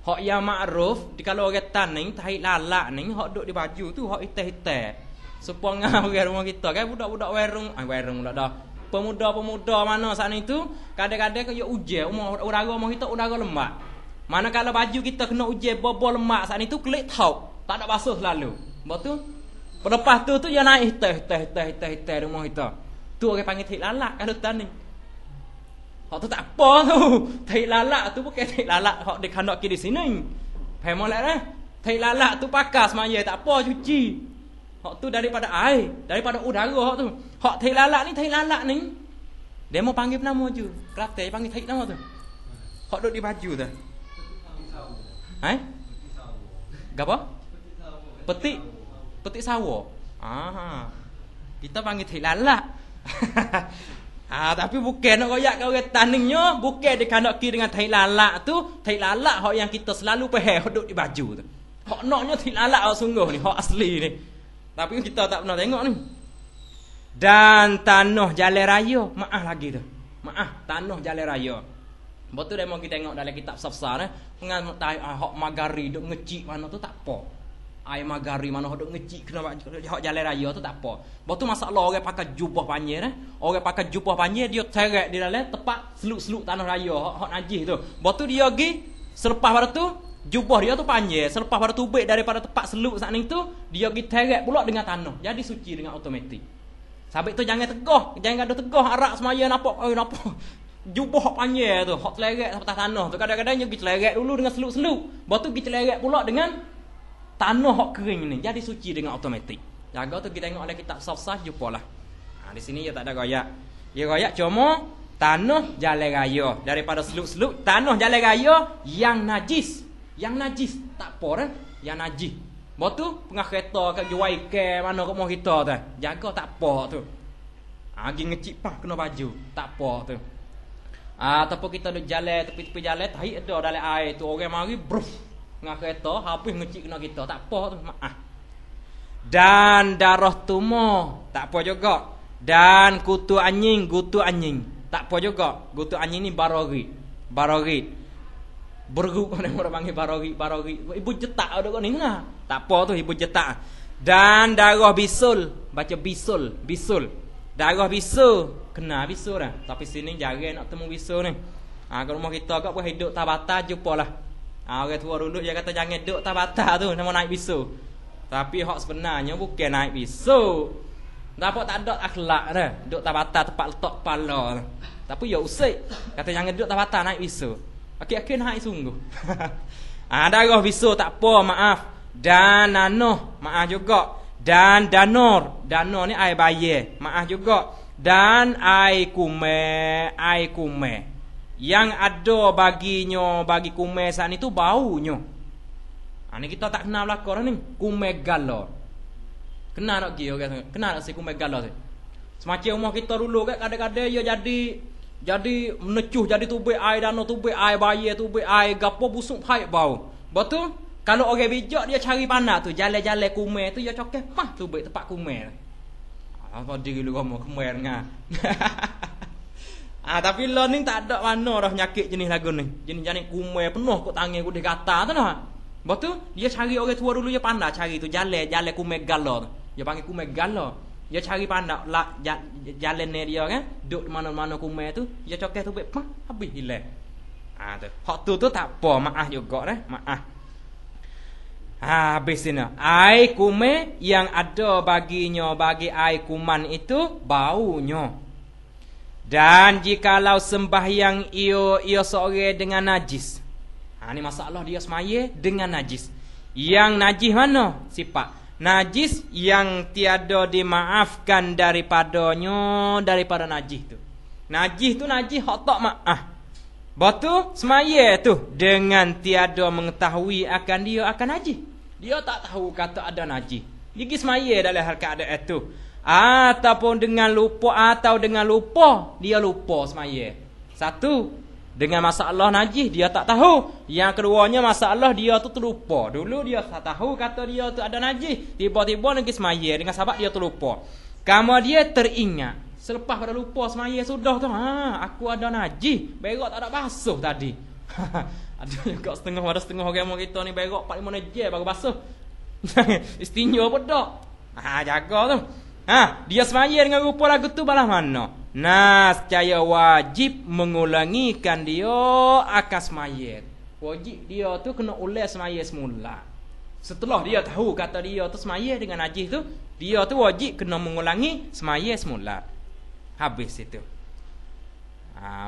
Hak yang makruf di kalau orang taning tahi lalak ni hak duk di baju tu hak hitam-hitam. Supaya orang rumah kita kan budak-budak warung pula dah. Pemuda-pemuda mana saat itu kadang-kadang kaya ujian udara rumah kita udara lemak. Manakala baju kita kena ujian bobol lemak saat itu kelik tau, tak ada basuh selalu. Betul? Lepas tu dia naik hitam rumah kita. Tu orang panggil tahi lalak kalau taning. Hak tu tak apa tu. Tahi lalak tu bukan tahi lalak hak di kandok di sini. Faham molek dah? Tahi lalak tu pakai semaya tak apa cuci. Hak tu daripada air, daripada udara hak tu. Hak tahi lalak ni. Dia mau panggil nama je. Kelantan panggil tahi nama tu. Hak duk di baju tu. Gapo? Petik sawo. Kita panggil tahi lalak. Tapi bukan nak royak kau orang taningnya, bukan dia kena ki dengan tahi lalak tu. Tahi lalak hak yang kita selalu pakai hak duk di baju tu. Hak naknya tahi lalak hak sungguh ni, hak asli ni. Tapi kita tak pernah tengok ni. Dan tanah jalan raya, maaf lagi tu. Maaf, tanah jalan raya. Betul demo kita tengok dalam kitab Safsar pengan hak magari duk ngecik mana tu tak apa. Air magari mana hak duk ngecik kena hak jalan raya tu tak apa. Betul masalah orang pakai jubah panjang orang pakai jubah panjang dia seret di dalam tepat seluk-seluk tanah raya hak najis tu. Betul dia pergi selepas pada tu jubah dia tu panjang, selepas pada tubik daripada tempat seluk saat ni tu dia pergi teret pula dengan tanah. Jadi suci dengan automatik. Sabit tu jangan ada tegah arak semaya nampak jubah panjang tu hak celeret atas tanah tu. Kadang-kadang dia pergi celeret dulu dengan seluk-seluk. Lepas tu pergi celeret pula dengan tanah hak kering ni. Jadi suci dengan automatik. Jaga tu kita tengok ada kitab Safsah jumpalah. Di sini dia tak ada royak. Dia royak cuma tanah jalan raya daripada seluk-seluk tanah jalan raya yang najis. Yang najis tak apa dah, yang najis. Lepas tu pengah kereta kat jual ikan mana kat rumah kita tu. Jaga tak apa tu. Pergi ngecik pah kena baju, tak apa tu. Ataupun kita duk jalan tepi-tepi jalan tahi ada dalam air tu orang mari bruf pengah kereta habis ngecik kena kita, tak apa tu. Maaf. Dan darah tumor, tak apa juga. Dan kutu anjing, tak apa juga. Kutu anjing ni barorit. Berguk orang panggil barori. Ibu jetak ada kat ni nah. Tak apa tu ibu jetak. Dan darah bisul, baca bisul. Darah bisul, kena bisul dah. Tapi sini jarang nak temu bisul ni. Kat rumah kita kat pun hidup tabata jumpalah. Orang tua dulu dia kata jangan duduk tabata tu nama naik bisul. Tapi hak sebenarnya bukan naik bisul. Dapat tak ada akhlak dah. Duduk tabata tempat letak kepala. Tapi ya usik. Kata jangan duduk tabata naik bisul. Akhir-akhir naik sungguh. Darah bisu tak apa, maaf. Dan nanoh, maaf juga. Dan danor ni air bayar, maaf juga. Dan air kume. Yang ada bagi kume saat itu baunya. Ni kita tak kenal belakang ni. Kume galor. Kenal tak dia orang? Kenal tak si kume galor tu? Semacam rumah kita dulu kan kadang-kadang dia jadi menecuh jadi tubik air danau, tubik air bayar, tubik air gapo busuk paip bau. Betul? Kalau orang bijak dia cari panah tu, jalan-jalan kumer tu dia cokeh mah tubik tempat kumer. Apa diri lu ngomong kumer ngah. Tapi lo ni tak ada mana dah penyakit jenis lagu ni. Jenis kumer penuh kok tangan ku dikata tu nah. Betul? Dia cari orang tua dulu dia pandai cari tu jalan kumer galor. Dia panggil kumer galor. Dia cari pandai jalan ni dia kan, duduk mana-mana kumer tu, dia cokeh tu mah habis hilang. Tu. Hak tu tak apa, maaf juga dah, maaf. Habis ni. Air kumer yang ada bagi air kuman itu baunya. Dan jikalau sembahyang ia seorang dengan najis. Ni masalah dia semaya dengan najis. Yang najis mana? Sifat najis yang tiada dimaafkan daripada najis tu. Najis tu najis hak tak maaf. Batu semaya tu dengan tiada mengetahui akan dia akan najis. Dia tak tahu kata ada najis. Dia pergi semaya dalam hal keadaan tu. Ataupun dengan lupa dia lupa semaya. Satu, dengan masalah najis dia tak tahu. Yang keduanya masalah dia tu terlupa. Dulu dia tak tahu kata dia tu ada najis. Tiba-tiba pergi semaya dengan sebab dia terlupa. Kamu dia teringat. Selepas pada lupa semaya sudah tu. Aku ada najis. Berak tak ada basuh tadi. Ada juga setengah orang kita ni berok 4-5 je baru basuh. Istinja apa dak? Jaga tu. Dia semaya dengan rupa lagu tu balas mana? Nah, secara wajib mengulangikan dia akan semaya. Wajib dia tu kena ulang semaya semula. Setelah dia tahu kata dia tu semaya dengan najis tu, dia tu wajib kena mengulangi semaya semula. Habis itu.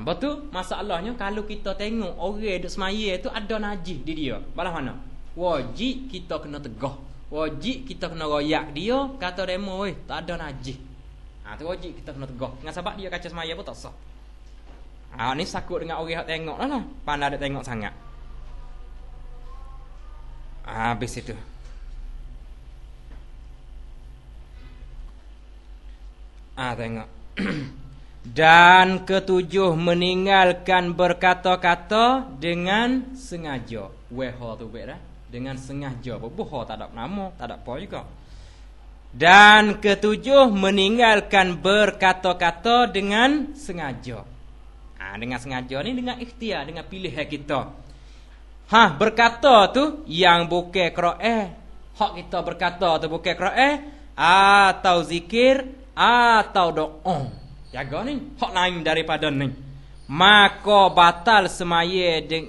Betul masalahnya kalau kita tengok orang duk semaya tu ada najis di dia. Balas mana? Wajib kita kena tegah. Wajib kita kena royak dia kata demo tak ada najis. Tu wajib kita kena tegah. Dengan sebab dia kaca semaya pun tak sah. Ni sakut dengan orang yang tengok lah. Pandai dia tengok sangat. Habis itu. Tengok. Dan ketujuh, meninggalkan berkata-kata dengan sengaja. Weha tu baik dah. Dengan sengaja. Buha tak ada nama, tak ada apa juga. Dan ketujuh, meninggalkan berkata-kata dengan sengaja. Dengan sengaja ni dengan ikhtiar, dengan pilihan kita. Berkata tu yang bukan Quran. Hak kita berkata tu bukan Quran atau zikir atau doa. Jaga ni hak lain daripada ni. Maka batal semayanya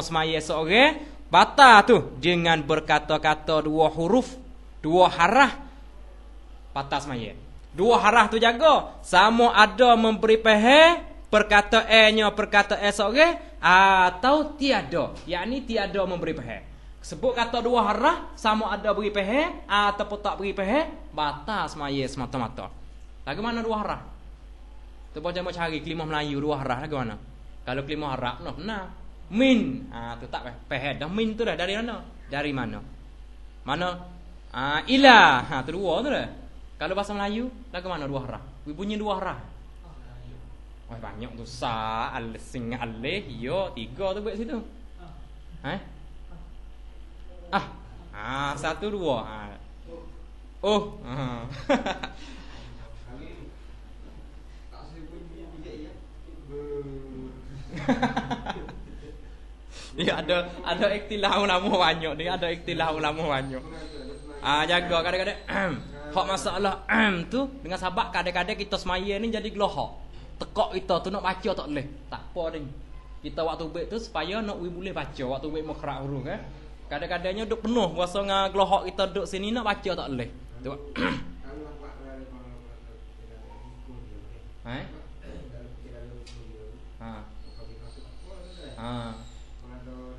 seorang batal tu dengan berkata-kata dua huruf, dua harah batal semaya. Dua harah tu jaga sama ada memberi pehe perkataannya perkataan seorang atau tiada, yakni tiada memberi pehe. Sebut kata dua harah sama ada beri pehe ataupun tak beri pehe, batal semaya semata-mata. Lagu mana dua harah? Tu baca mau cari kelimah Melayu dua harah lagu mana? Kalau kelimah Arab nah min. Tu tak pehe dah. Min tu dah dari mana? Dari mana? Mana? Ilah. Tu dua tu dah. Kalau bahasa Melayu lagu mana dua harah? Bunyi dua harah. Banyak tu sa al sing alih yo tiga tu buat situ. Satu dua. Ya ada ikhtilaf ulama banyak ni, ada ikhtilaf ulama banyak. Jaga kadang-kadang hak masalah tu dengan sebab kadang-kadang kita semaya ni jadi gelohak. Tekak kita tu nak baca tak boleh. Tak apa ni. Kita waktu baik tu supaya nak boleh baca waktu baik makhraj huruf kan. Kadang-kadangnya duk penuh rasa dengan gelohak kita duk sini nak baca tak boleh. Tu.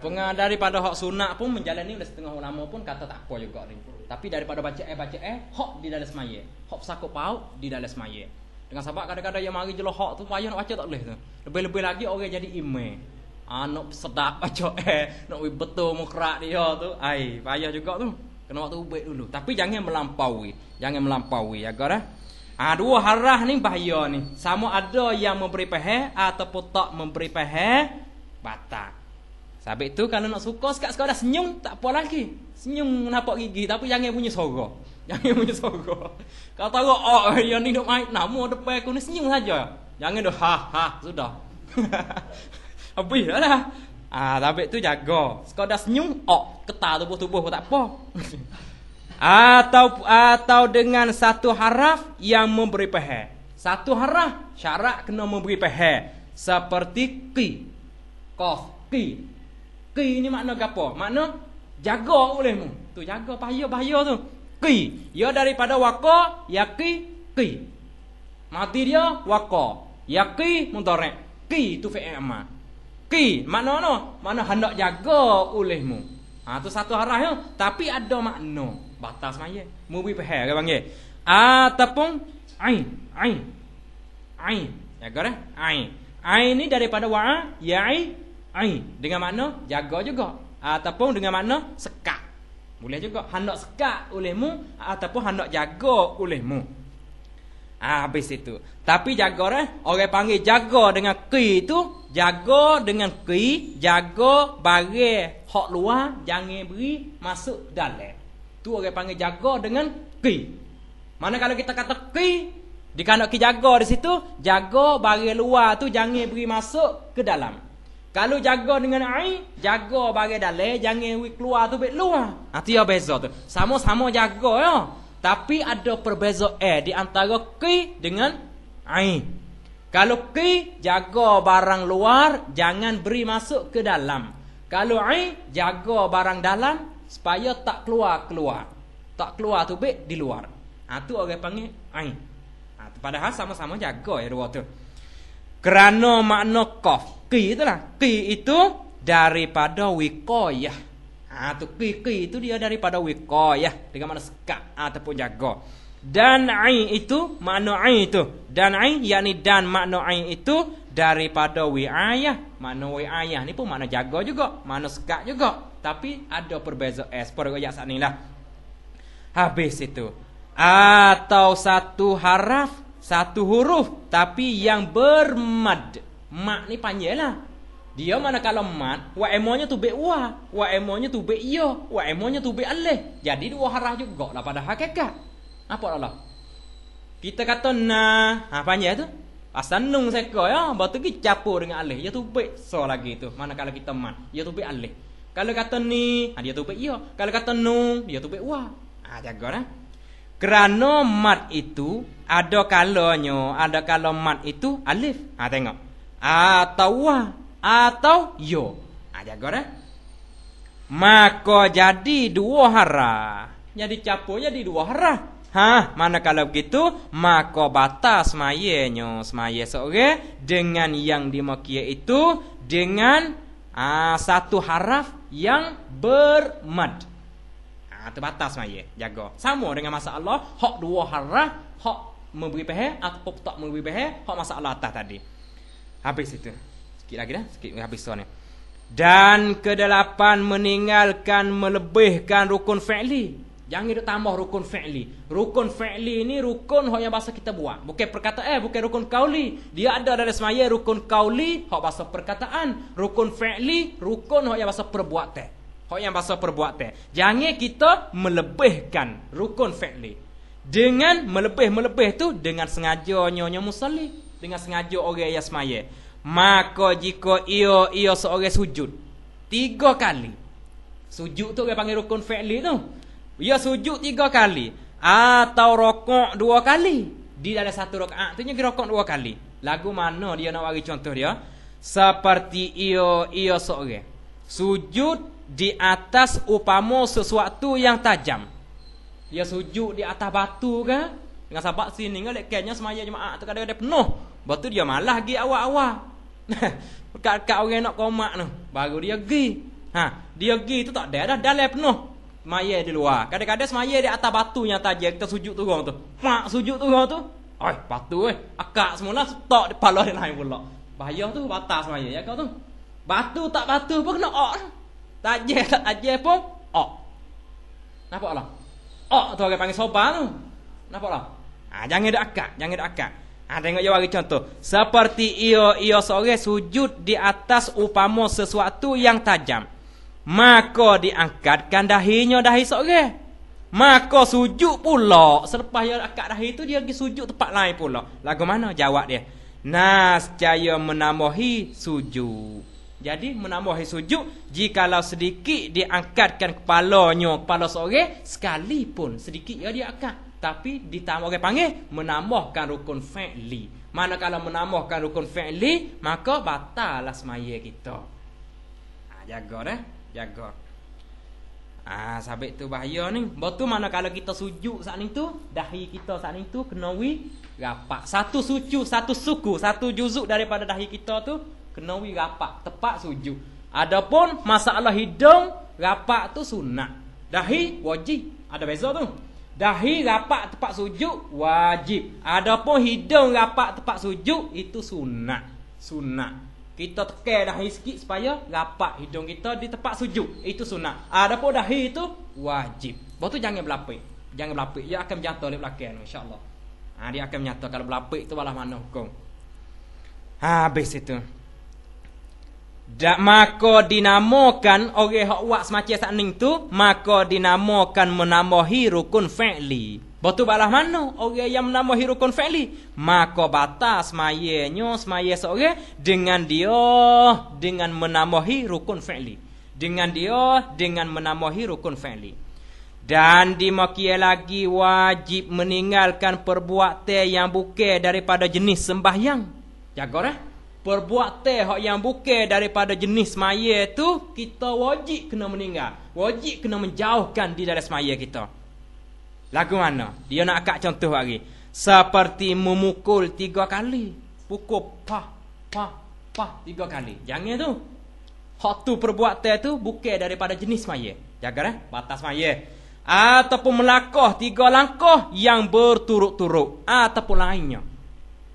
Pengaruh daripada hak sunat pun menjalani oleh setengah ulama pun kata tak apa juga ni. Tapi daripada baca hak di dalam semaya. Hak sakut paut di dalam semaya. Dengan sebab kadang-kadang yang mari jelah hak tu payah nak baca tak boleh tu. Lebih-lebih lagi orang jadi imam. Nak sedap baca nak betul mukrak dia tu. Payah juga tu. Kena waktu ubek dulu. Tapi jangan melampaui. Jangan melampaui ya dah. Dua harah ni bahaya ni. Sama ada yang memberi pehe ataupun tak memberi pehe, batal. Sebab itu kalau nak suka sekadar senyum tak apa lagi. Senyum nampak gigi tapi jangan bunyi suara. Jangan bunyi suara. Kalau tahu yang ni duk main nama depan aku ni senyum saja. Jangan dah sudah. Habis dah. Sebab itu jaga. Sekadar senyum ketar tubuh-tubuh tak apa. Atau dengan satu haraf yang memberi pehe. Satu haraf syarat kena memberi pehe. Seperti ki, qaf, ki. Ki ni makna apa? Makna jaga olehmu. Tu jaga bahaya tu. Ki, ia daripada waqa, ki. Mati dia waqa. Yaqi mudhari'. Ki tu fi'il amar. Ki makna mana hendak jaga olehmu. Tu satu haraf ya, tapi ada makna. Batas semaya. Mubi pehe ke panggil. Ataupun ain. Jaga dah. Ain ni daripada wa'a, ya'i, ain. Dengan makna jaga juga. Ataupun dengan makna sekat. Boleh juga hendak sekat olehmu ataupun hendak jaga olehmu. Habis itu. Tapi jaga dah. Orang panggil jaga dengan ki tu, jaga dengan ki, jaga barang hak luar jangan beri masuk dalam. Tu orang panggil jaga dengan ki. Mana kalau kita kata ki, dikandaki jaga di situ, jaga barang luar tu jangan beri masuk ke dalam. Kalau jaga dengan ain, jaga bagi dalam, jangan wi keluar tu bet luar. Itu ya beza tu. Sama-sama jaga ya. Tapi ada perbezaan di antara qi dengan ain. Kalau qi jaga barang luar, jangan beri masuk ke dalam. Kalau ain jaga barang dalam supaya tak keluar. Tak keluar tu bet di luar. Itu orang panggil ain. Padahal sama-sama jaga ya dua tu. Kerana makna qaf, qi itulah. Qi itu daripada wiqayah. Tu qi itu dia daripada wiqayah dengan makna sekat ataupun jaga. Dan ain itu makna ain itu. Dan ain yakni dan makna ain itu daripada wiayah. Makna wiayah ni pun makna jaga juga, makna sekat juga. Tapi ada perbezaan seperti ayat saat ni lah. Habis itu. Atau satu haraf, satu huruf tapi yang bermad. Mad ni panjang lah. Dia mana kalau mad, wa emonya tu be wa emonya tu be yo, wa emonya tu be alih. Jadi dua haraf juga lah pada hakikat. Apa lah? Kita kata na, panjang tu. Asal nung seka ya, batu ki campur dengan alih. Ya tu be so lagi tu. Mana kalau kita mad, ya tu be alih. Kalau kata ni, dia tu be yo. Kalau kata nung, dia tu be wa. Jaga dah. Kerana mad itu ada kalanya, ada kalau mad itu alif. Tengok. Atau wa atau yo. Jaga dah. Maka jadi dua haraf. Jadi campur jadi dua haraf. Mana kalau begitu, maka batas semayanya semaya seorang dengan yang dimakia itu dengan satu haraf yang bermad. Itu batas semaya, jaga. Sama dengan masalah hak dua haraf, hak memberi pehe atau tak memberi pehe, hak masalah atas tadi. Habis itu. Sikit lagi dah, sikit habis soalnya. Dan kedelapan meninggalkan melebihkan rukun fi'li. Jangan duk tambah rukun fi'li. Rukun fi'li ni rukun hak yang bahasa kita buat. Bukan perkataan, bukan rukun qauli. Dia ada dalam semaya rukun qauli hak bahasa perkataan, rukun fi'li rukun hak yang bahasa perbuatan. Hak yang bahasa perbuatan. Jangan kita melebihkan rukun fi'li. Dengan melebih tu dengan sengaja nyonya musalli, dengan sengaja orang yang semaya. Maka jika ia seorang sujud 3 kali. Sujud tu orang panggil rukun fi'li tu. Ia sujud 3 kali atau rokok 2 kali. Di dalam satu rakaat tu dia rokok 2 kali. Lagu mana dia nak bagi contoh dia? Seperti ia seorang sujud di atas upama sesuatu yang tajam. Dia sujud di atas batu ke? Dengan sahabat sini kan lekenya semaya jemaah tu kadang-kadang penuh. Lepas tu dia malah pergi awal-awal. Kat orang nak komak tu. Baru dia pergi. Dia pergi tu tak ada dah dalam penuh. Semaya di luar. Kadang-kadang semaya di atas batu yang tajam. Kita sujud turun tu. Sujud turun tu. Batu akak semula stok di pala dia lain pula. Bahaya tu batas semaya ya kau tu. Batu tak batu pun kena ok. Tajam pun ok. Nampak lah? Ok tu orang panggil soba tu. Nampak lah? Jangan ada akak. Tengok dia bagi contoh. Seperti ia seorang sujud di atas upama sesuatu yang tajam. Maka diangkatkan dahinya dahi seorang. Maka sujud pula. Selepas dia angkat dahi tu dia pergi sujud tempat lain pula. Lagu mana? Jawab dia. Nascaya menambahi sujud. Jadi menambahi sujud jikalau sedikit diangkatkan kepala seorang sekalipun sedikit dia angkat. Tapi ditambah orang panggil menambahkan rukun fi'li. Manakala menambahkan rukun fi'li, maka batallah semaya kita. Jaga dah, jaga. Sabit tu bahaya ni. Betul manakala kita sujud saat ni tu, dahi kita saat ni tu kena rapat. Satu suku, satu juzuk daripada dahi kita tu kena rapat, tepat sujud. Adapun masalah hidung, rapat tu sunat. Dahi wajib. Ada beza tu. Dahi rapat tempat sujud wajib. Adapun hidung rapat tempat sujud itu sunat. Kita tekan dahi sikit supaya rapat hidung kita di tempat sujud. Itu sunat. Adapun dahi itu wajib. Lepas tu jangan berlapik. Dia akan menjatuh di belakang insya-Allah. Dia akan menyata kalau berlapik tu balah mana hukum. Habis itu. Maka dinamakan orang hak buat semacam sakning tu, maka dinamakan menambahi rukun fi'li. Betul balah mana orang yang menambahi rukun fi'li, maka batas semayanya semaya seorang dengan menambahi rukun fi'li. Dengan menambahi rukun fi'li. Dan dimakia lagi wajib meninggalkan perbuatan yang bukan daripada jenis sembahyang. Jaga perbuatan yang bukan daripada jenis semaya tu kita wajib kena meninggal. Wajib kena menjauhkan di dalam semaya kita. Lagu mana? Dia nak akak contoh lagi. Seperti memukul 3 kali. Pukul pah 3 kali. Jangan tu. Hak tu perbuatan tu bukan daripada jenis maya. Jaga batas maya. Ataupun melangkah 3 langkah yang berturut-turut ataupun lainnya.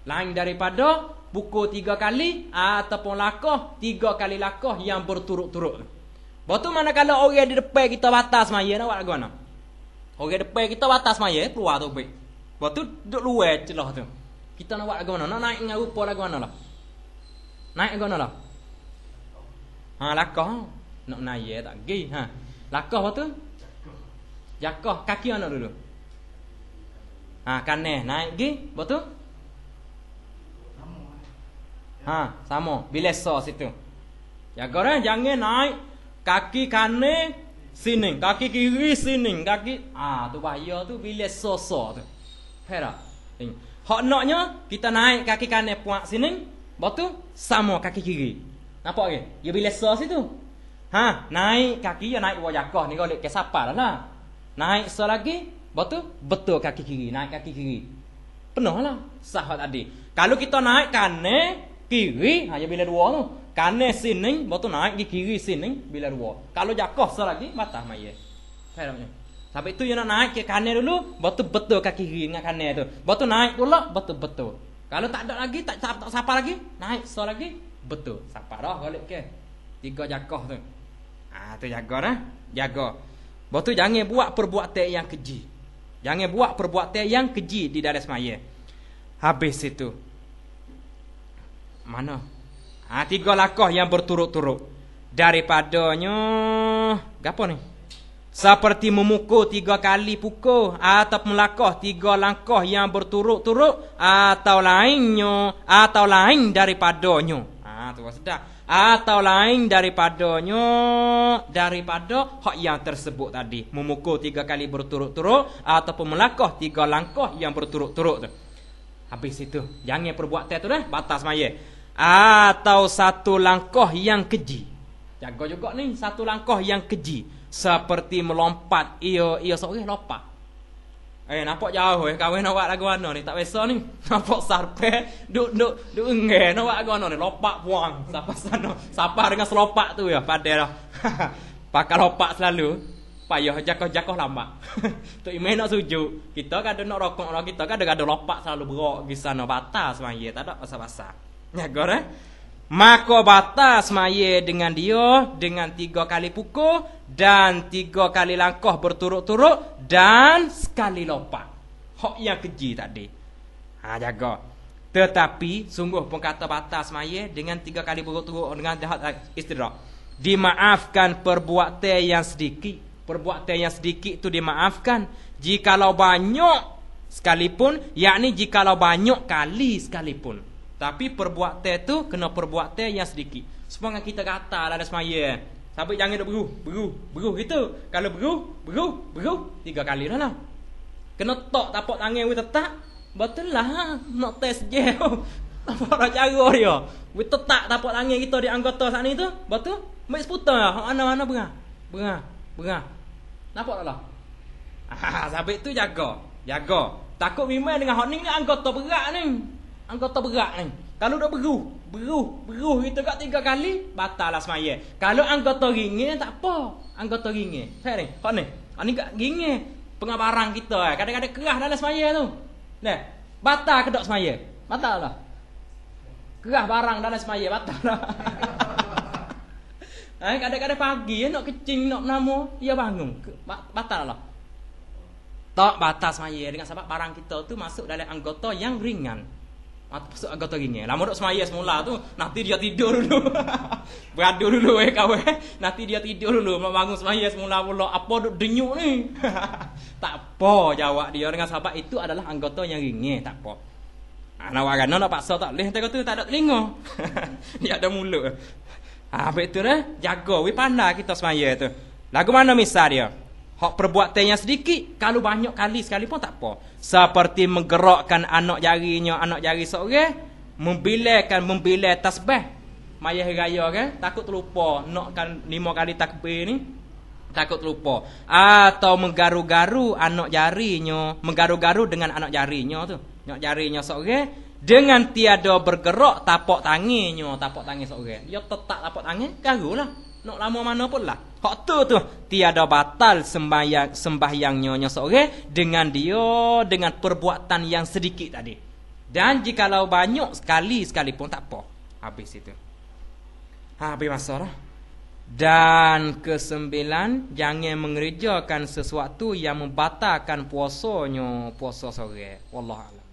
Lain daripada pukul 3 kali ataupun langkah 3 kali langkah yang berturut-turut. Betul mana kalau orang di depan kita batas maya nak buat lagu mana? Orang depan kita batas maya keluar tu baik. Lepas tu duduk luar celah tu. Kita nak buat lagu mana? Nak naik dengan rupa lagu mana lah? Naik lagu mana lah? Lakah. Nak naik tak pergi. Lakah apa tu? Jakah. Kaki mana dulu? Kanan naik pergi. Lepas tu? Sama. Bilesa situ. Jaga jangan naik. Kaki kanan sini, kaki kiri sini, kaki tu bahaya tu bila sosok tu. Faham? Hak naknya kita naik kaki kanan puak sini, lepas sama kaki kiri. Nampak ke? Ya bila sos situ. Naik kaki ya naik wajah ni golek ke sapa lah. Naik so lagi, lepas betul kaki kiri, naik kaki kiri. Penuh lah sah tadi. Kalau kita naik kanan kiri, ya bila dua tu. Kanan sini, betul naik di kiri sini bila dua. Kalau jakoh selagi batas maya. Faham tak? Sampai itu yang nak naik ke kanan dulu, betul kaki kiri dengan kanan tu. Betul naik pula betul. Kalau tak ada lagi, tak sapa lagi, naik so lagi betul. Sapa dah balik ke. 3 jakoh tu. Tu jaga dah. Jaga. Betul jangan buat perbuatan yang keji. Jangan buat perbuatan yang keji di dalam semaya. Habis itu. Mana? 3 langkah yang berturut-turut. Daripadanya gapo ni? Seperti memukul 3 kali pukul atau melangkah 3 langkah yang berturut-turut atau lain daripadanya. Tu sedap. Atau lain daripadanya daripada hak yang tersebut tadi. Memukul 3 kali berturut-turut ataupun melangkah 3 langkah yang berturut-turut tu. Habis itu, jangan perbuatan tu dah batas maya. Atau 1 langkah yang keji. Jaga juga ni 1 langkah yang keji. Seperti melompat. Ia seorang lompat. Nampak jauh kawan nak buat lagu mana ni. Tak biasa ni. Nampak sarpe. Duk enggak. Nak buat lagu mana ni. Lompat buang. Siapa dengan selompat tu ya. Padahal lah. Pakai lompat selalu. Payah jakoh lambat. Tu imej nak sujud. Kita kadang nak rokok lah. Kita kadang lompat selalu berok. Di sana batas maya. Tak ada pasal-pasal. Jaga maka batas maya dengan 3 kali pukul dan 3 kali langkah berturut-turut dan sekali lompat. Hak yang keji tadi. Jaga. Tetapi sungguh pun kata batas maya dengan 3 kali berturut-turut dengan istidrak. Dimaafkan perbuatan yang sedikit. Perbuatan yang sedikit itu dimaafkan jikalau banyak sekalipun, yakni jikalau banyak kali sekalipun. Tapi perbuatan tu kena perbuatan yang sedikit. Supaya kita kata dalam semaya. Sampai jangan duk beru gitu. Kalau beru 3 kali dah lah. Kena tok tapak tangan we tetak. Betul lah. Nak test je. Apa dah cara dia. We tetak tapak tangan kita di anggota saat ni tu. Betul? Mai seputar lah. Mana Berah. Nampak tak lah? Sampai tu jaga. Takut memang dengan hak ni anggota berat ni. Kalau dah beruh kita kat 3 kali, batal lah semaya. Kalau anggota ringan tak apa. Anggota ringan. Faham ni? Hak ni. Ni kat ringan pengabaran kita. Kadang-kadang kerah dalam semaya tu. Nah, batal ke tak semaya? Batal lah. Kerah barang dalam semaya batal lah. Kadang-kadang pagi nak kecing nak menama, dia bangun. Batal lah. Tak batas semaya dengan sebab barang kita tu masuk dalam anggota yang ringan. Pasal anggota ringin. Lama dok semaya semula tu, nanti dia tidur dulu. Beradu dulu kawan. Nanti dia tidur dulu, bangun semaya semula pula. Apa duk denyuk ni? Tak apa jawab dia dengan sahabat itu adalah anggota yang ringin, tak apa. Nawarana nak paksa tak boleh, dia kata tak ada telinga. Dia ada mulut. Habis tu dah, jaga we pandai kita semaya tu. Lagu mana misal dia? Hak perbuatan yang sedikit, kalau banyak kali sekali pun tak apa. Seperti menggerakkan anak jari seorang, membilai tasbih. Mayah raya kan, takut terlupa nakkan 5 kali takbir ni. Takut terlupa. Atau menggaru-garu anak jarinya, menggaru-garu dengan anak jarinya tu. Anak jarinya seorang dengan tiada bergerak tapak tangannya, tapak tangan seorang. Dia tetap tapak tangan, garulah. Nak lama mana pun lah. Hak tu tiada batal sembahyangnya seorang dengan perbuatan yang sedikit tadi. Dan jikalau banyak sekali pun tak apa. Habis itu. Habis masa dah. Dan ke-9, jangan mengerjakan sesuatu yang membatalkan puasa seorang. Wallahu a'lam.